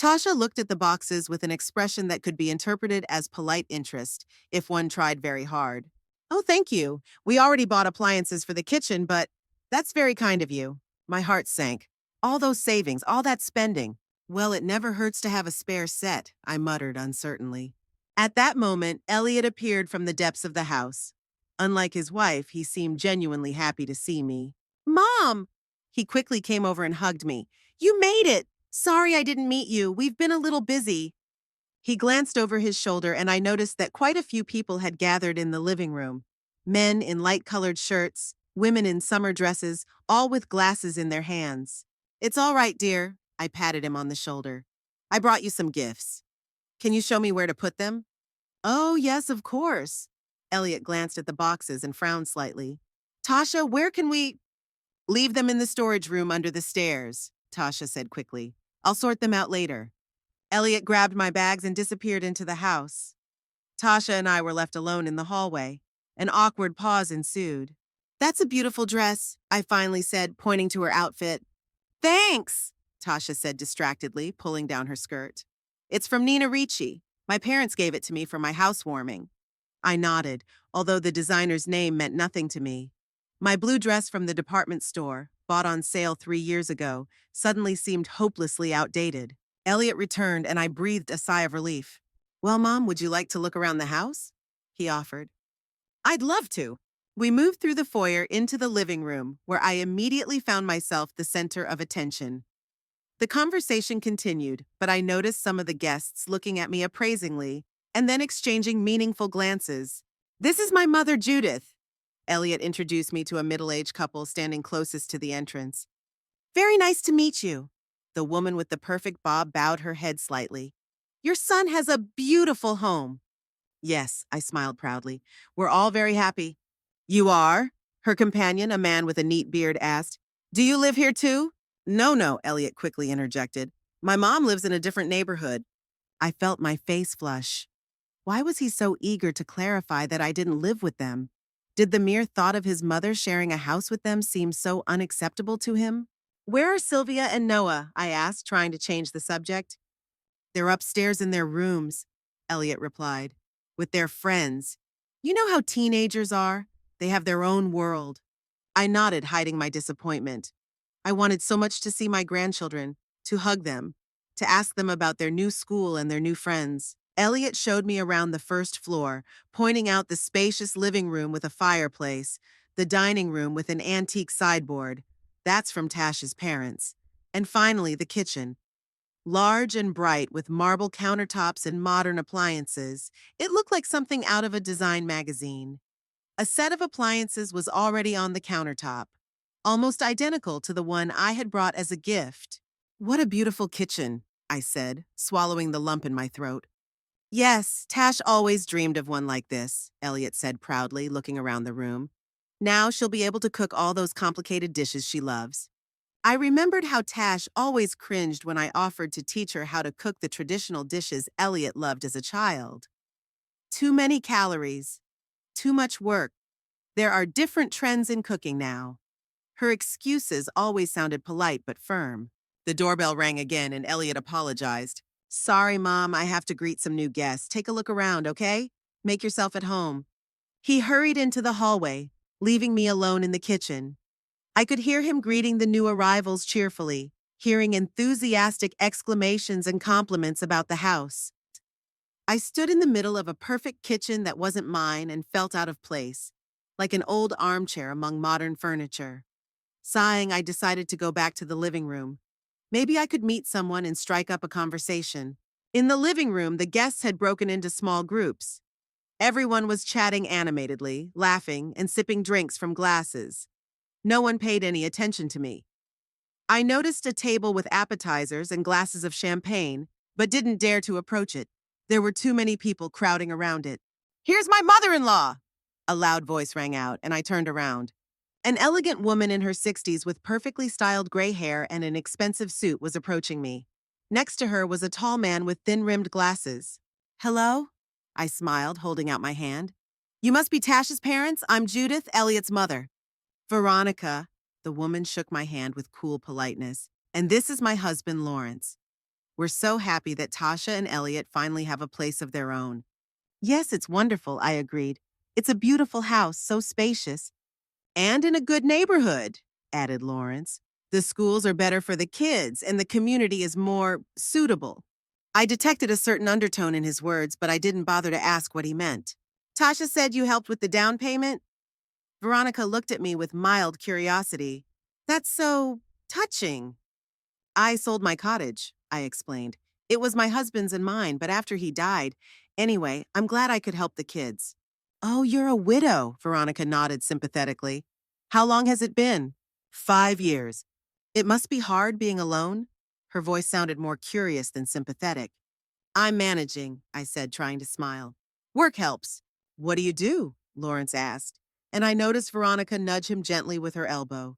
A: Tasha looked at the boxes with an expression that could be interpreted as polite interest, if one tried very hard. Oh, thank you. We already bought appliances for the kitchen, but that's very kind of you. My heart sank. All those savings, all that spending. Well, it never hurts to have a spare set, I muttered uncertainly. At that moment, Elliot appeared from the depths of the house. Unlike his wife, he seemed genuinely happy to see me. Mom! He quickly came over and hugged me. You made it! Sorry I didn't meet you. We've been a little busy. He glanced over his shoulder and I noticed that quite a few people had gathered in the living room. Men in light-colored shirts, women in summer dresses, all with glasses in their hands. It's all right, dear. I patted him on the shoulder. I brought you some gifts. Can you show me where to put them? Oh, yes, of course. Elliot glanced at the boxes and frowned slightly. Tasha, where can we… Leave them in the storage room under the stairs, Tasha said quickly. I'll sort them out later. Elliot grabbed my bags and disappeared into the house. Tasha and I were left alone in the hallway. An awkward pause ensued. That's a beautiful dress, I finally said, pointing to her outfit. Thanks, Tasha said distractedly, pulling down her skirt. It's from Nina Ricci. My parents gave it to me for my housewarming. I nodded, although the designer's name meant nothing to me. My blue dress from the department store, bought on sale 3 years ago, suddenly seemed hopelessly outdated. Elliot returned and I breathed a sigh of relief. Well, Mom, would you like to look around the house? He offered. I'd love to. We moved through the foyer into the living room, where I immediately found myself the center of attention. The conversation continued, but I noticed some of the guests looking at me appraisingly and then exchanging meaningful glances. This is my mother, Judith. Elliot introduced me to a middle-aged couple standing closest to the entrance. Very nice to meet you. The woman with the perfect bob bowed her head slightly. Your son has a beautiful home. Yes, I smiled proudly. We're all very happy. You are? Her companion, a man with a neat beard, asked. Do you live here too? No, Elliot quickly interjected. My mom lives in a different neighborhood. I felt my face flush. Why was he so eager to clarify that I didn't live with them? Did the mere thought of his mother sharing a house with them seem so unacceptable to him? Where are Sylvia and Noah? I asked, trying to change the subject. They're upstairs in their rooms, Elliot replied, with their friends. You know how teenagers are? They have their own world. I nodded, hiding my disappointment. I wanted so much to see my grandchildren, to hug them, to ask them about their new school and their new friends. Elliot showed me around the first floor, pointing out the spacious living room with a fireplace, the dining room with an antique sideboard. That's from Tash's parents. And finally, the kitchen. Large and bright with marble countertops and modern appliances, it looked like something out of a design magazine. A set of appliances was already on the countertop, almost identical to the one I had brought as a gift. What a beautiful kitchen, I said, swallowing the lump in my throat. Yes, Tash always dreamed of one like this, Elliot said proudly, looking around the room. Now she'll be able to cook all those complicated dishes she loves. I remembered how Tash always cringed when I offered to teach her how to cook the traditional dishes Elliot loved as a child. Too many calories, too much work. There are different trends in cooking now. Her excuses always sounded polite but firm. The doorbell rang again and Elliot apologized. Sorry, Mom, I have to greet some new guests. Take a look around, okay? Make yourself at home. He hurried into the hallway, leaving me alone in the kitchen. I could hear him greeting the new arrivals cheerfully, hearing enthusiastic exclamations and compliments about the house. I stood in the middle of a perfect kitchen that wasn't mine and felt out of place, like an old armchair among modern furniture. Sighing, I decided to go back to the living room. Maybe I could meet someone and strike up a conversation. In the living room, the guests had broken into small groups. Everyone was chatting animatedly, laughing, and sipping drinks from glasses. No one paid any attention to me. I noticed a table with appetizers and glasses of champagne, but didn't dare to approach it. There were too many people crowding around it. Here's my mother-in-law! A loud voice rang out, and I turned around. An elegant woman in her 60s with perfectly styled gray hair and an expensive suit was approaching me. Next to her was a tall man with thin-rimmed glasses. Hello? I smiled, holding out my hand. You must be Tash's parents. I'm Judith, Elliot's mother. Veronica, the woman shook my hand with cool politeness. And this is my husband, Lawrence. We're so happy that Tasha and Elliot finally have a place of their own. Yes, it's wonderful, I agreed. It's a beautiful house, so spacious. And in a good neighborhood, added Lawrence. The schools are better for the kids, and the community is more suitable. I detected a certain undertone in his words, but I didn't bother to ask what he meant. Tasha said you helped with the down payment? Veronica looked at me with mild curiosity. That's so touching. I sold my cottage, I explained. It was my husband's and mine, but after he died. Anyway, I'm glad I could help the kids. Oh, you're a widow, Veronica nodded sympathetically. How long has it been? 5 years. It must be hard being alone? Her voice sounded more curious than sympathetic. I'm managing, I said, trying to smile. Work helps. What do you do? Lawrence asked, and I noticed Veronica nudge him gently with her elbow.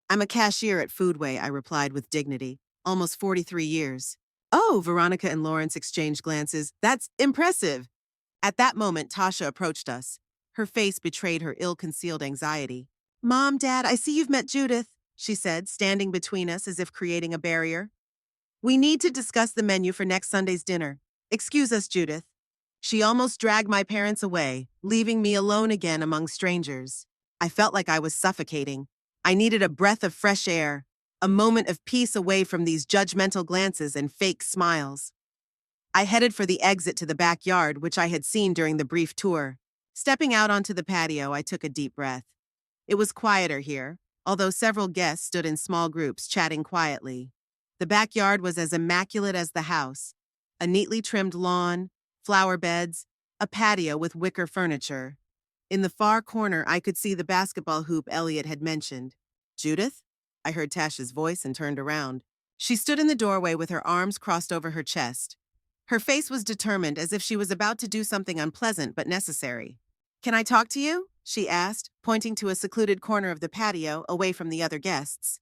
A: I'm a cashier at Foodway, I replied with dignity. Almost 43 years. Oh, Veronica and Lawrence exchanged glances. That's impressive. At that moment, Tasha approached us. Her face betrayed her ill-concealed anxiety. Mom, Dad, I see you've met Judith, she said, standing between us as if creating a barrier. We need to discuss the menu for next Sunday's dinner. Excuse us, Judith. She almost dragged my parents away, leaving me alone again among strangers. I felt like I was suffocating. I needed a breath of fresh air, a moment of peace away from these judgmental glances and fake smiles. I headed for the exit to the backyard, which I had seen during the brief tour. Stepping out onto the patio, I took a deep breath. It was quieter here, although several guests stood in small groups chatting quietly. The backyard was as immaculate as the house. A neatly trimmed lawn, flower beds, a patio with wicker furniture. In the far corner, I could see the basketball hoop Elliot had mentioned. Judith? I heard Tasha's voice and turned around. She stood in the doorway with her arms crossed over her chest. Her face was determined, as if she was about to do something unpleasant but necessary. Can I talk to you? She asked, pointing to a secluded corner of the patio away from the other guests.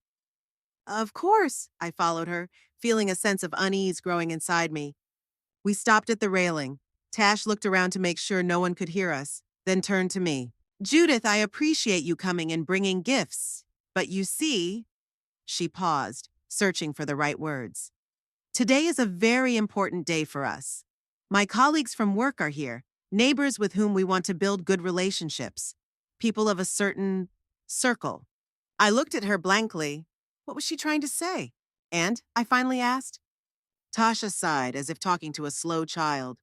A: Of course, I followed her, feeling a sense of unease growing inside me. We stopped at the railing. Tash looked around to make sure no one could hear us, then turned to me. Judith, I appreciate you coming and bringing gifts. But you see, she paused, searching for the right words. Today is a very important day for us. My colleagues from work are here, neighbors with whom we want to build good relationships, people of a certain circle. I looked at her blankly. What was she trying to say? And I finally asked. Tasha sighed as if talking to a slow child.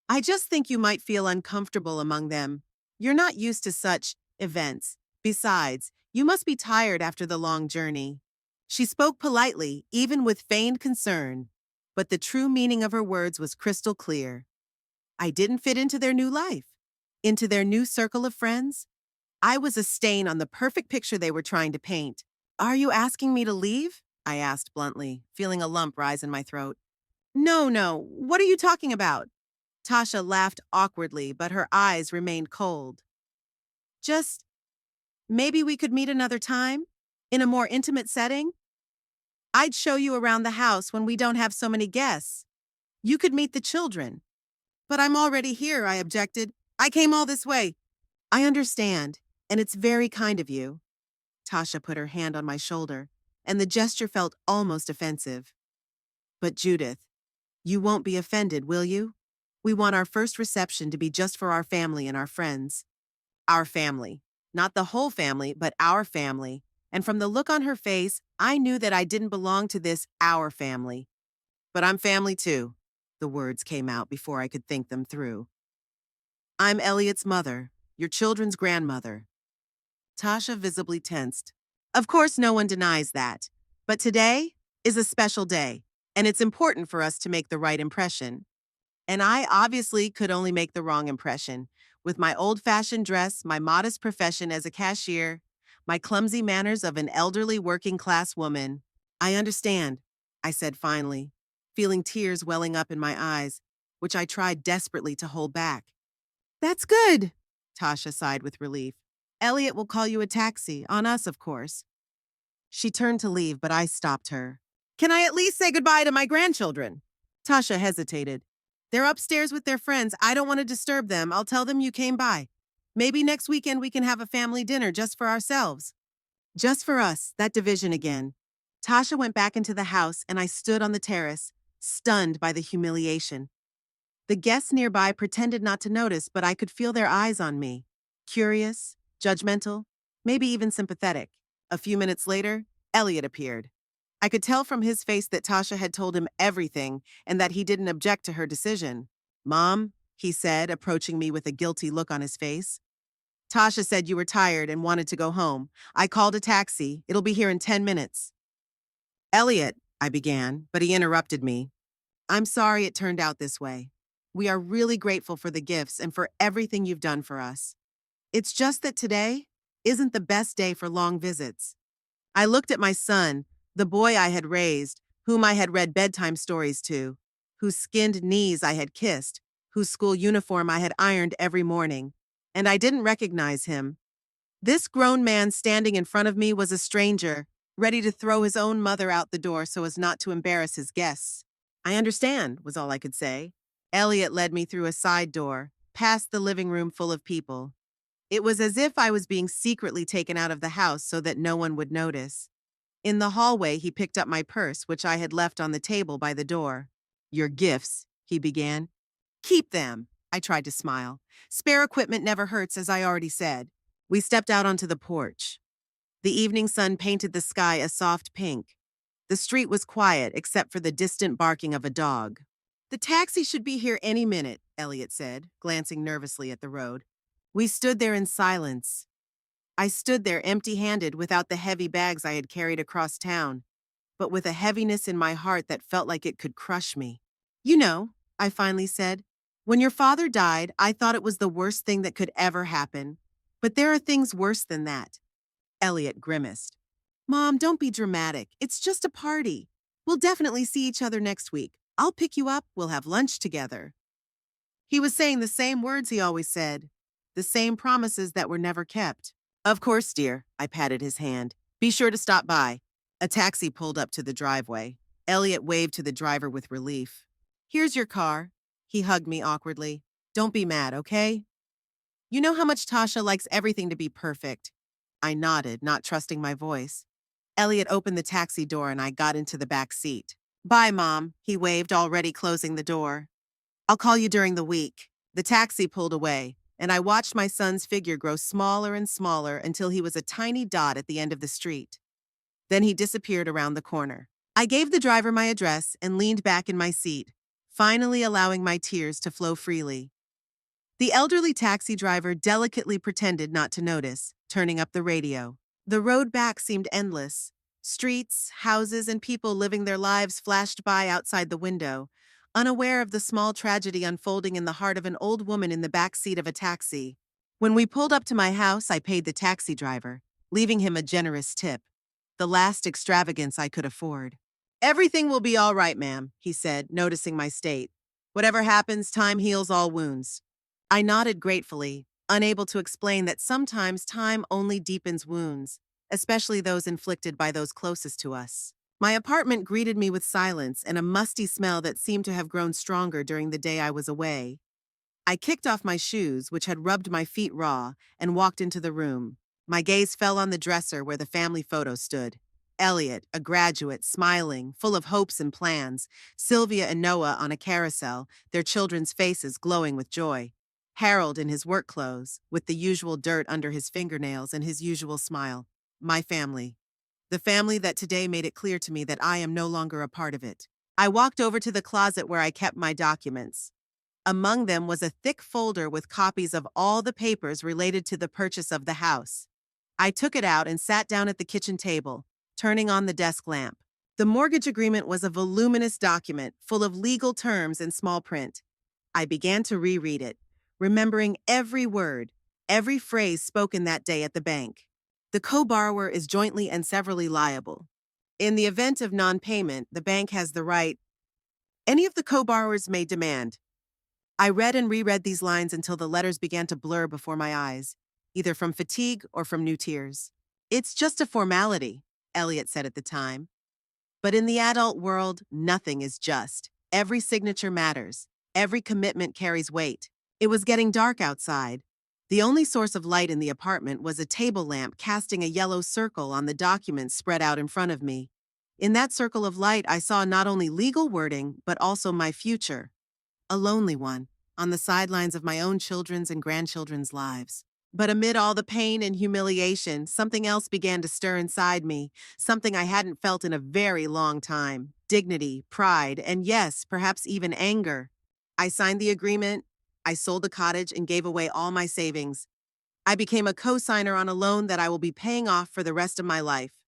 A: I just think you might feel uncomfortable among them. You're not used to such events. Besides, you must be tired after the long journey. She spoke politely, even with feigned concern, but the true meaning of her words was crystal clear. I didn't fit into their new life, into their new circle of friends. I was a stain on the perfect picture they were trying to paint. Are you asking me to leave? I asked bluntly, feeling a lump rise in my throat. No, no, what are you talking about? Tasha laughed awkwardly, but her eyes remained cold. Just, maybe we could meet another time? In a more intimate setting? I'd show you around the house when we don't have so many guests. You could meet the children. But I'm already here, I objected. I came all this way. I understand, and it's very kind of you. Tasha put her hand on my shoulder, and the gesture felt almost offensive. But Judith, you won't be offended, will you? We want our first reception to be just for our family and our friends. Our family. Not the whole family, but our family. And from the look on her face, I knew that I didn't belong to this our family. But I'm family too. The words came out before I could think them through. I'm Elliot's mother, your children's grandmother. Tasha visibly tensed. Of course, no one denies that. But today is a special day, and it's important for us to make the right impression. And I obviously could only make the wrong impression. With my old-fashioned dress, my modest profession as a cashier, my clumsy manners of an elderly working-class woman. I understand, I said finally, feeling tears welling up in my eyes, which I tried desperately to hold back. That's good, Tasha sighed with relief. Elliot will call you a taxi, on us, of course. She turned to leave, but I stopped her. Can I at least say goodbye to my grandchildren? Tasha hesitated. They're upstairs with their friends. I don't want to disturb them. I'll tell them you came by. Maybe next weekend we can have a family dinner just for ourselves. Just for us, that division again. Tasha went back into the house and I stood on the terrace, stunned by the humiliation. The guests nearby pretended not to notice, but I could feel their eyes on me. Curious, judgmental, maybe even sympathetic. A few minutes later, Elliot appeared. I could tell from his face that Tasha had told him everything and that he didn't object to her decision. Mom, he said, approaching me with a guilty look on his face. Tasha said you were tired and wanted to go home. I called a taxi. It'll be here in 10 minutes. Elliot, I began, but he interrupted me. I'm sorry it turned out this way. We are really grateful for the gifts and for everything you've done for us. It's just that today isn't the best day for long visits. I looked at my son, the boy I had raised, whom I had read bedtime stories to, whose skinned knees I had kissed, whose school uniform I had ironed every morning, and I didn't recognize him. This grown man standing in front of me was a stranger, ready to throw his own mother out the door so as not to embarrass his guests. I understand, was all I could say. Elliot led me through a side door, past the living room full of people. It was as if I was being secretly taken out of the house so that no one would notice. In the hallway, he picked up my purse, which I had left on the table by the door. Your gifts, he began. Keep them, I tried to smile. Spare equipment never hurts, as I already said. We stepped out onto the porch. The evening sun painted the sky a soft pink. The street was quiet, except for the distant barking of a dog. The taxi should be here any minute, Elliot said, glancing nervously at the road. We stood there in silence. I stood there empty-handed without the heavy bags I had carried across town, but with a heaviness in my heart that felt like it could crush me. You know, I finally said, when your father died, I thought it was the worst thing that could ever happen. But there are things worse than that. Elliot grimaced. Mom, don't be dramatic. It's just a party. We'll definitely see each other next week. I'll pick you up. We'll have lunch together. He was saying the same words he always said, the same promises that were never kept. Of course, dear, I patted his hand. Be sure to stop by. A taxi pulled up to the driveway. Elliot waved to the driver with relief. "Here's your car." He hugged me awkwardly. "Don't be mad, okay?" "You know how much Tasha likes everything to be perfect." I nodded, not trusting my voice. Elliot opened the taxi door and I got into the back seat. "Bye, Mom," he waved, already closing the door. "I'll call you during the week." The taxi pulled away, and I watched my son's figure grow smaller and smaller until he was a tiny dot at the end of the street. Then he disappeared around the corner. I gave the driver my address and leaned back in my seat, finally allowing my tears to flow freely. The elderly taxi driver delicately pretended not to notice, turning up the radio. The road back seemed endless. Streets, houses, and people living their lives flashed by outside the window, unaware of the small tragedy unfolding in the heart of an old woman in the back seat of a taxi. When we pulled up to my house, I paid the taxi driver, leaving him a generous tip, the last extravagance I could afford. "Everything will be all right, ma'am," he said, noticing my state. "Whatever happens, time heals all wounds." I nodded gratefully, unable to explain that sometimes time only deepens wounds, especially those inflicted by those closest to us. My apartment greeted me with silence and a musty smell that seemed to have grown stronger during the day I was away. I kicked off my shoes, which had rubbed my feet raw, and walked into the room. My gaze fell on the dresser where the family photo stood. Elliot, a graduate, smiling, full of hopes and plans. Sylvia and Noah on a carousel, their children's faces glowing with joy. Harold in his work clothes, with the usual dirt under his fingernails and his usual smile. My family. The family that today made it clear to me that I am no longer a part of it. I walked over to the closet where I kept my documents. Among them was a thick folder with copies of all the papers related to the purchase of the house. I took it out and sat down at the kitchen table, turning on the desk lamp. The mortgage agreement was a voluminous document full of legal terms in small print. I began to reread it, remembering every word, every phrase spoken that day at the bank. The co-borrower is jointly and severally liable. In the event of non-payment, the bank has the right. Any of the co-borrowers may demand. I read and reread these lines until the letters began to blur before my eyes, either from fatigue or from new tears. "It's just a formality," Elliot said at the time. But in the adult world, nothing is just. Every signature matters. Every commitment carries weight. It was getting dark outside. The only source of light in the apartment was a table lamp casting a yellow circle on the documents spread out in front of me. In that circle of light, I saw not only legal wording, but also my future. A lonely one, on the sidelines of my own children's and grandchildren's lives. But amid all the pain and humiliation, something else began to stir inside me, something I hadn't felt in a very long time. Dignity, pride, and yes, perhaps even anger. I signed the agreement, I sold the cottage and gave away all my savings. I became a co-signer on a loan that I will be paying off for the rest of my life.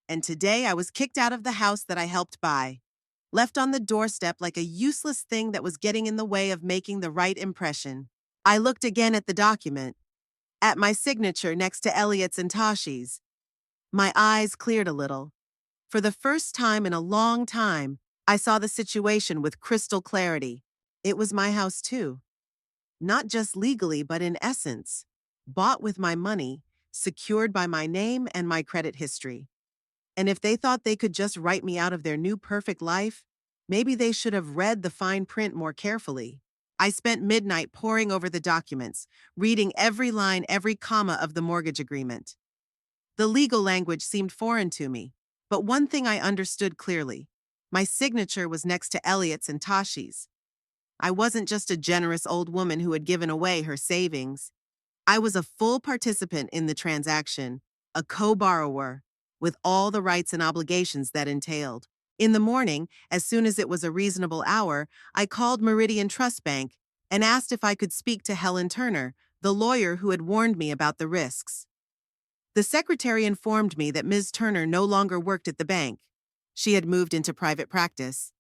A: And today I was kicked out of the house that I helped buy, left on the doorstep like a useless thing that was getting in the way of making the right impression. I looked again at the document, at my signature next to Elliot's and Tashi's. My eyes cleared a little. For the first time in a long time, I saw the situation with crystal clarity. It was my house too. Not just legally, but in essence. Bought with my money, secured by my name and my credit history. And if they thought they could just write me out of their new perfect life, maybe they should have read the fine print more carefully. I spent midnight poring over the documents, reading every line, every comma of the mortgage agreement. The legal language seemed foreign to me, but one thing I understood clearly. My signature was next to Elliot's and Tashi's. I wasn't just a generous old woman who had given away her savings. I was a full participant in the transaction, a co-borrower, with all the rights and obligations that entailed. In the morning, as soon as it was a reasonable hour, I called Meridian Trust Bank and asked if I could speak to Helen Turner, the lawyer who had warned me about the risks. The secretary informed me that Ms. Turner no longer worked at the bank. She had moved into private practice.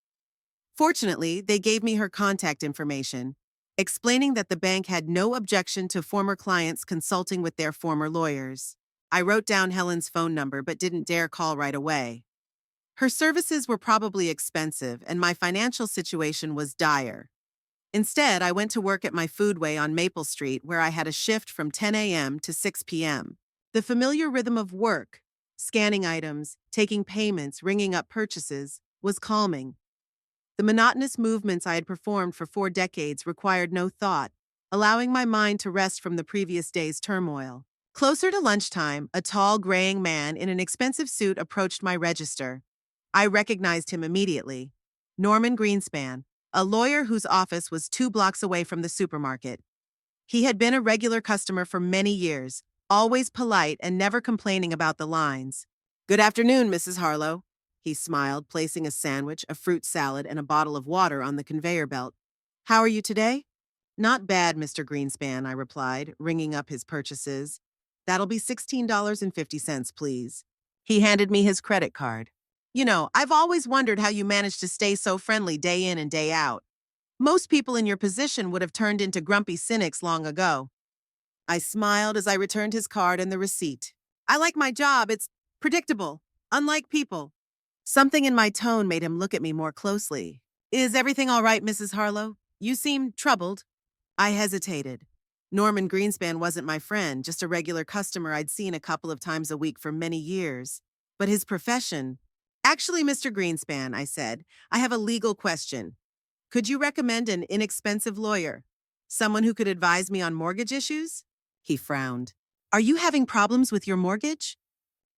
A: Fortunately, they gave me her contact information, explaining that the bank had no objection to former clients consulting with their former lawyers. I wrote down Helen's phone number but didn't dare call right away. Her services were probably expensive and my financial situation was dire. Instead, I went to work at my foodway on Maple Street where I had a shift from 10 a.m. to 6 p.m. The familiar rhythm of work, Scanning items, taking payments, ringing up purchases was calming. The monotonous movements I had performed for 4 decades required no thought, allowing my mind to rest from the previous day's turmoil. Closer to lunchtime, a tall, graying man in an expensive suit approached my register. I recognized him immediately. Norman Greenspan, a lawyer whose office was 2 blocks away from the supermarket. He had been a regular customer for many years, always polite and never complaining about the lines. "Good afternoon, Mrs. Harlow," he smiled, placing a sandwich, a fruit salad, and a bottle of water on the conveyor belt. "How are you today?" "Not bad, Mr. Greenspan," I replied, ringing up his purchases. "That'll be $16.50, please." He handed me his credit card. I've always wondered how you managed to stay so friendly day in and day out. Most people in your position would have turned into grumpy cynics long ago. I smiled as I returned his card and the receipt. "I like my job. It's predictable, unlike people." Something in my tone made him look at me more closely. "Is everything all right, Mrs. Harlow? You seem troubled." I hesitated. Norman Greenspan wasn't my friend, just a regular customer I'd seen a couple of times a week for many years. But his profession— "Actually, Mr. Greenspan," I said, "I have a legal question. Could you recommend an inexpensive lawyer? Someone who could advise me on mortgage issues?" He frowned. "Are you having problems with your mortgage?"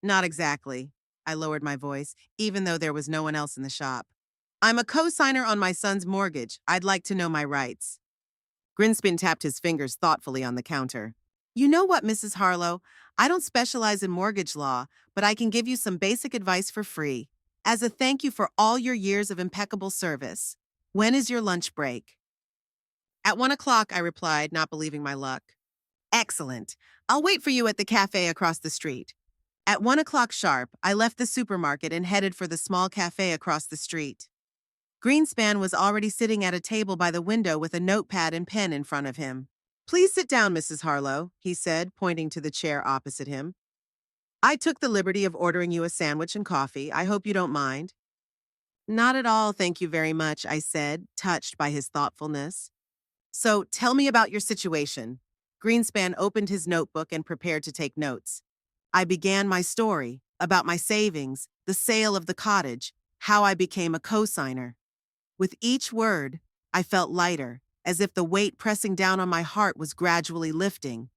A: "Not exactly." I lowered my voice, even though there was no one else in the shop. "I'm a co-signer on my son's mortgage. I'd like to know my rights." Greenspan tapped his fingers thoughtfully on the counter. "You know what, Mrs. Harlow? I don't specialize in mortgage law, but I can give you some basic advice for free, as a thank you for all your years of impeccable service. When is your lunch break?" "At 1 o'clock, I replied, not believing my luck. "Excellent. I'll wait for you at the cafe across the street." At 1 o'clock sharp, I left the supermarket and headed for the small cafe across the street. Greenspan was already sitting at a table by the window with a notepad and pen in front of him. "Please sit down, Mrs. Harlow," he said, pointing to the chair opposite him. "I took the liberty of ordering you a sandwich and coffee. I hope you don't mind." "Not at all, thank you very much," I said, touched by his thoughtfulness. "So tell me about your situation." Greenspan opened his notebook and prepared to take notes. I began my story about my savings, the sale of the cottage, how I became a co-signer. With each word, I felt lighter, as if the weight pressing down on my heart was gradually lifting.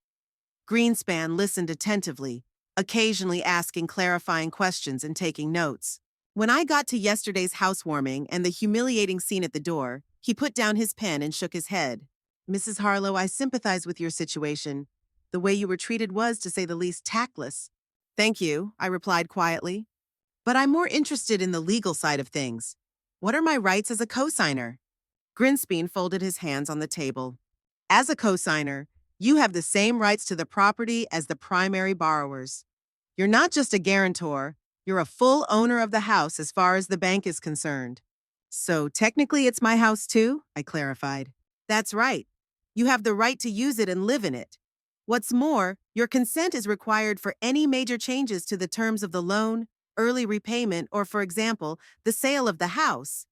A: Greenspan listened attentively, occasionally asking clarifying questions and taking notes. When I got to yesterday's housewarming and the humiliating scene at the door, he put down his pen and shook his head. "Mrs. Harlow, I sympathize with your situation. The way you were treated was, to say the least, tactless." "Thank you," I replied quietly. "But I'm more interested in the legal side of things. What are my rights as a co-signer?" Greenspan folded his hands on the table. "As a co-signer, you have the same rights to the property as the primary borrowers. You're not just a guarantor, you're a full owner of the house as far as the bank is concerned." "So technically it's my house too?" I clarified. "That's right. You have the right to use it and live in it. What's more, your consent is required for any major changes to the terms of the loan, early repayment, or, for example, the sale of the house."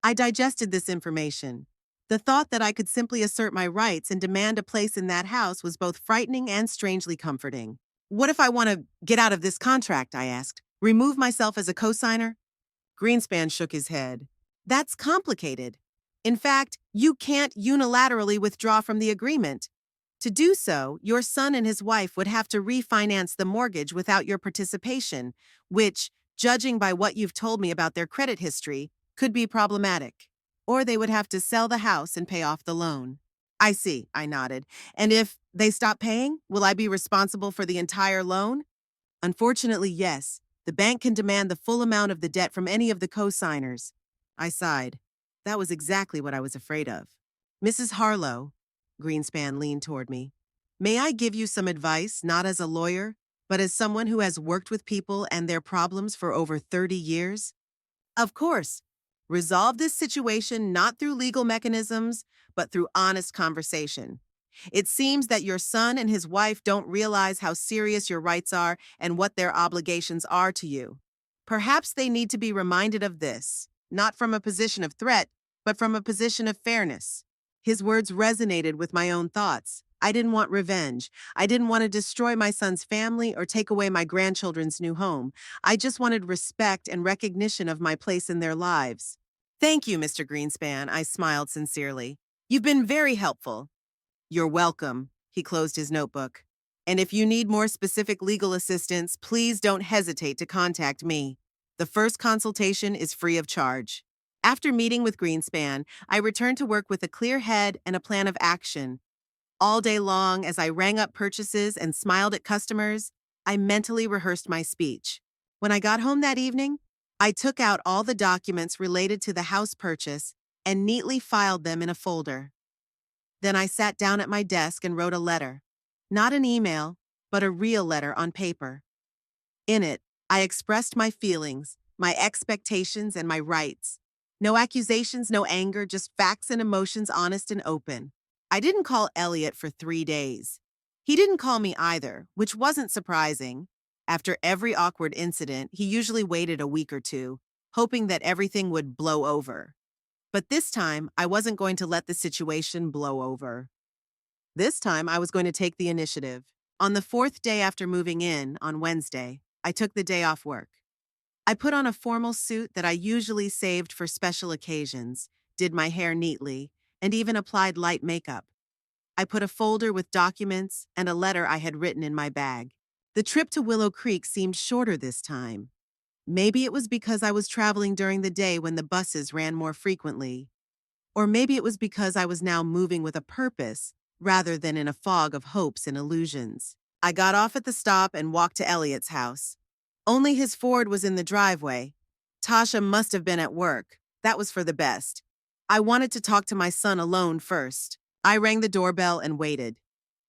A: I digested this information. The thought that I could simply assert my rights and demand a place in that house was both frightening and strangely comforting. "What if I want to get out of this contract?" I asked. "Remove myself as a co-signer?" Greenspan shook his head. "That's complicated. In fact, you can't unilaterally withdraw from the agreement. To do so, your son and his wife would have to refinance the mortgage without your participation, which, judging by what you've told me about their credit history, could be problematic. Or they would have to sell the house and pay off the loan." "I see," I nodded. "And if they stop paying, will I be responsible for the entire loan?" "Unfortunately, yes. The bank can demand the full amount of the debt from any of the co-signers." I sighed. That was exactly what I was afraid of. "Mrs. Harlow," Greenspan leaned toward me, "may I give you some advice, not as a lawyer, but as someone who has worked with people and their problems for over 30 years? Of course. Resolve this situation not through legal mechanisms, but through honest conversation. It seems that your son and his wife don't realize how serious your rights are and what their obligations are to you. Perhaps they need to be reminded of this, not from a position of threat, but from a position of fairness." His words resonated with my own thoughts. I didn't want revenge. I didn't want to destroy my son's family or take away my grandchildren's new home. I just wanted respect and recognition of my place in their lives. Thank you, Mr. Greenspan, I smiled sincerely. You've been very helpful. You're welcome. He closed his notebook. And if you need more specific legal assistance, please don't hesitate to contact me. The first consultation is free of charge. After meeting with Greenspan, I returned to work with a clear head and a plan of action. All day long, as I rang up purchases and smiled at customers, I mentally rehearsed my speech. When I got home that evening, I took out all the documents related to the house purchase and neatly filed them in a folder. Then I sat down at my desk and wrote a letter. Not an email, but a real letter on paper. In it, I expressed my feelings, my expectations, and my rights. No accusations, no anger, just facts and emotions, honest and open. I didn't call Elliot for 3 days. He didn't call me either, which wasn't surprising. After every awkward incident, he usually waited a week or two, hoping that everything would blow over. But this time, I wasn't going to let the situation blow over. This time, I was going to take the initiative. On the 4th day after moving in, on Wednesday, I took the day off work. I put on a formal suit that I usually saved for special occasions, did my hair neatly, and even applied light makeup. I put a folder with documents and a letter I had written in my bag. The trip to Willow Creek seemed shorter this time. Maybe it was because I was traveling during the day when the buses ran more frequently. Or maybe it was because I was now moving with a purpose rather than in a fog of hopes and illusions. I got off at the stop and walked to Elliot's house. Only his Ford was in the driveway. Tasha must have been at work. That was for the best. I wanted to talk to my son alone first. I rang the doorbell and waited.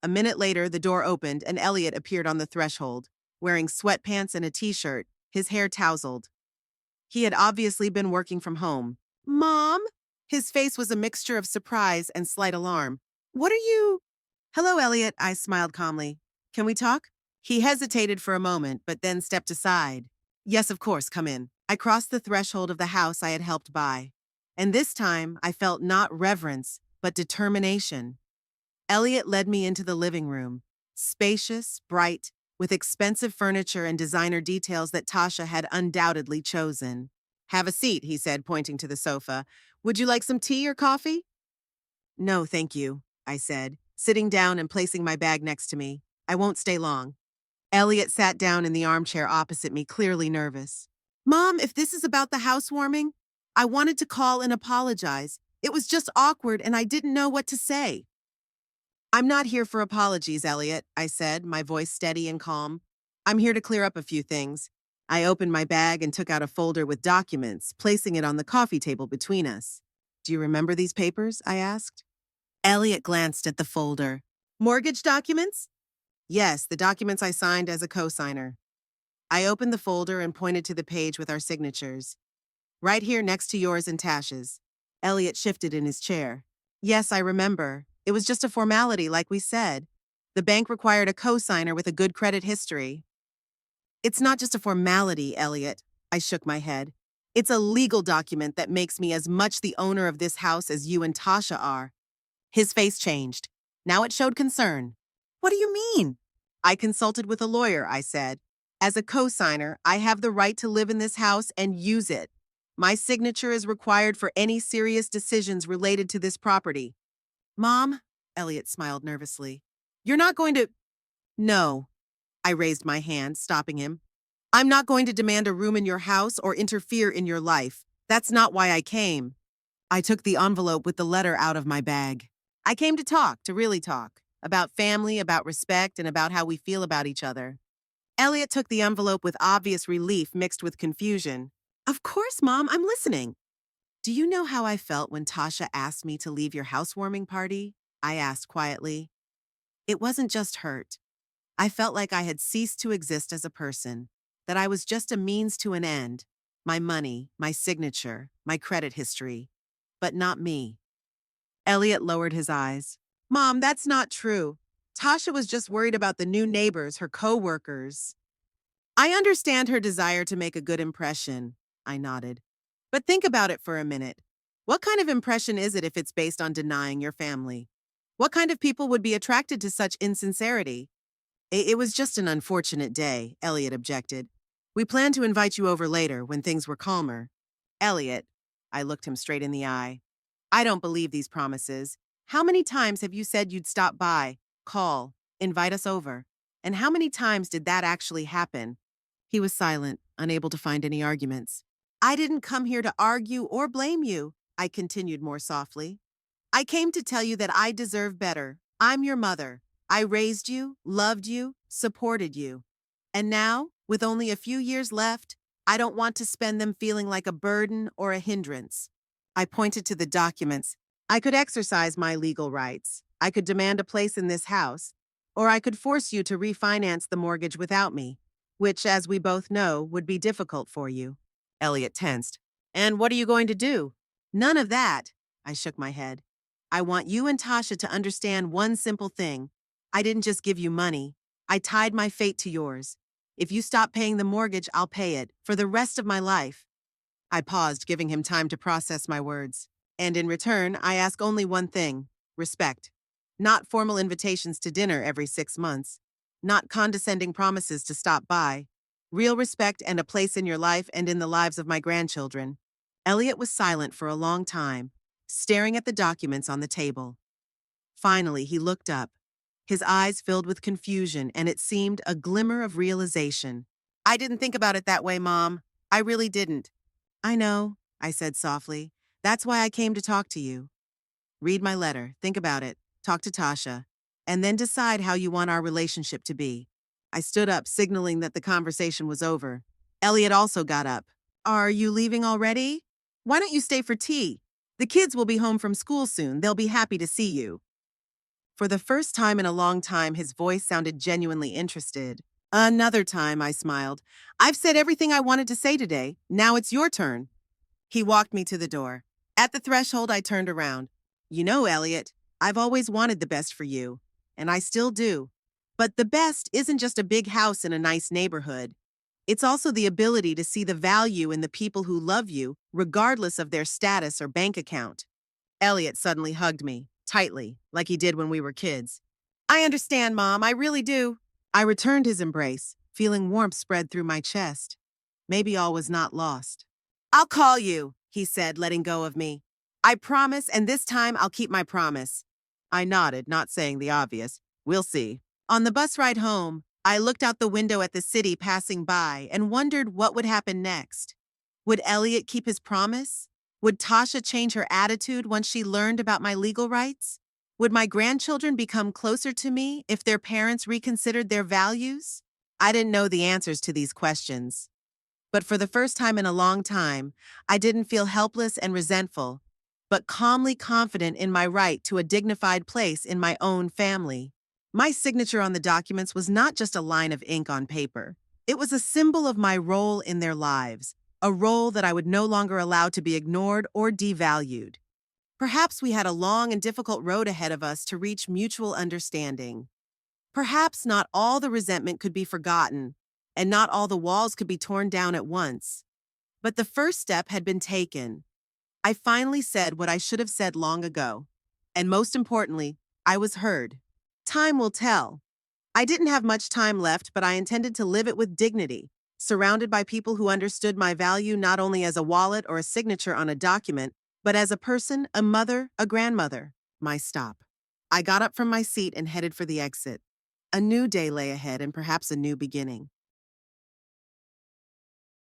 A: A minute later, the door opened and Elliot appeared on the threshold, wearing sweatpants and a t-shirt, his hair tousled. He had obviously been working from home. Mom? His face was a mixture of surprise and slight alarm. What are you? Hello, Elliot, I smiled calmly. Can we talk? He hesitated for a moment, but then stepped aside. Yes, of course, come in. I crossed the threshold of the house I had helped buy. And this time, I felt not reverence, but determination. Elliot led me into the living room. Spacious, bright, with expensive furniture and designer details that Tasha had undoubtedly chosen. Have a seat, he said, pointing to the sofa. Would you like some tea or coffee? No, thank you, I said, sitting down and placing my bag next to me. I won't stay long. Elliot sat down in the armchair opposite me, clearly nervous. Mom, if this is about the housewarming, I wanted to call and apologize. It was just awkward and I didn't know what to say. I'm not here for apologies, Elliot, I said, my voice steady and calm. I'm here to clear up a few things. I opened my bag and took out a folder with documents, placing it on the coffee table between us. Do you remember these papers? I asked. Elliot glanced at the folder. Mortgage documents? Yes, the documents I signed as a co-signer. I opened the folder and pointed to the page with our signatures. Right here next to yours and Tash's. Elliot shifted in his chair. Yes, I remember. It was just a formality, like we said. The bank required a co-signer with a good credit history. It's not just a formality, Elliot. I shook my head. It's a legal document that makes me as much the owner of this house as you and Tasha are. His face changed. Now it showed concern. What do you mean? I consulted with a lawyer, I said. As a co-signer, I have the right to live in this house and use it. My signature is required for any serious decisions related to this property. Mom, Elliot smiled nervously. You're not going to… No. I raised my hand, stopping him. I'm not going to demand a room in your house or interfere in your life. That's not why I came. I took the envelope with the letter out of my bag. I came to talk, to really talk, about family, about respect, and about how we feel about each other. Elliot took the envelope with obvious relief mixed with confusion. Of course, Mom, I'm listening. Do you know how I felt when Tasha asked me to leave your housewarming party? I asked quietly. It wasn't just hurt. I felt like I had ceased to exist as a person, that I was just a means to an end, my money, my signature, my credit history, but not me. Elliot lowered his eyes. Mom, that's not true. Tasha was just worried about the new neighbors, her co-workers. I understand her desire to make a good impression, I nodded. But think about it for a minute. What kind of impression is it if it's based on denying your family? What kind of people would be attracted to such insincerity? It was just an unfortunate day, Elliot objected. We planned to invite you over later when things were calmer. Elliot, I looked him straight in the eye. I don't believe these promises. How many times have you said you'd stop by, call, invite us over? And how many times did that actually happen? He was silent, unable to find any arguments. I didn't come here to argue or blame you, I continued more softly. I came to tell you that I deserve better. I'm your mother. I raised you, loved you, supported you. And now, with only a few years left, I don't want to spend them feeling like a burden or a hindrance. I pointed to the documents. I could exercise my legal rights. I could demand a place in this house. Or I could force you to refinance the mortgage without me, which, as we both know, would be difficult for you. Elliot tensed. And what are you going to do? None of that. I shook my head. I want you and Tasha to understand one simple thing. I didn't just give you money. I tied my fate to yours. If you stop paying the mortgage, I'll pay it for the rest of my life. I paused, giving him time to process my words. And in return, I ask only one thing: respect. Not formal invitations to dinner every 6 months. Not condescending promises to stop by. Real respect and a place in your life and in the lives of my grandchildren. Elliot was silent for a long time, staring at the documents on the table. Finally, he looked up. His eyes filled with confusion, and it seemed a glimmer of realization. I didn't think about it that way, Mom. I really didn't. I know, I said softly. That's why I came to talk to you. Read my letter, think about it, talk to Tasha, and then decide how you want our relationship to be. I stood up, signaling that the conversation was over. Elliot also got up. Are you leaving already? Why don't you stay for tea? The kids will be home from school soon. They'll be happy to see you. For the first time in a long time, his voice sounded genuinely interested. Another time, I smiled. I've said everything I wanted to say today. Now it's your turn. He walked me to the door. At the threshold, I turned around. You know, Elliot, I've always wanted the best for you, and I still do. But the best isn't just a big house in a nice neighborhood. It's also the ability to see the value in the people who love you, regardless of their status or bank account. Elliot suddenly hugged me, tightly, like he did when we were kids. I understand, Mom, I really do. I returned his embrace, feeling warmth spread through my chest. Maybe all was not lost. I'll call you, he said, letting go of me. I promise, and this time I'll keep my promise. I nodded, not saying the obvious. We'll see. On the bus ride home, I looked out the window at the city passing by and wondered what would happen next. Would Elliot keep his promise? Would Tasha change her attitude once she learned about my legal rights? Would my grandchildren become closer to me if their parents reconsidered their values? I didn't know the answers to these questions. But for the first time in a long time, I didn't feel helpless and resentful, but calmly confident in my right to a dignified place in my own family. My signature on the documents was not just a line of ink on paper. It was a symbol of my role in their lives, a role that I would no longer allow to be ignored or devalued. Perhaps we had a long and difficult road ahead of us to reach mutual understanding. Perhaps not all the resentment could be forgotten, and not all the walls could be torn down at once. But the first step had been taken. I finally said what I should have said long ago. And most importantly, I was heard. Time will tell. I didn't have much time left, but I intended to live it with dignity, surrounded by people who understood my value not only as a wallet or a signature on a document, but as a person, a mother, a grandmother. My stop. I got up from my seat and headed for the exit. A new day lay ahead and perhaps a new beginning.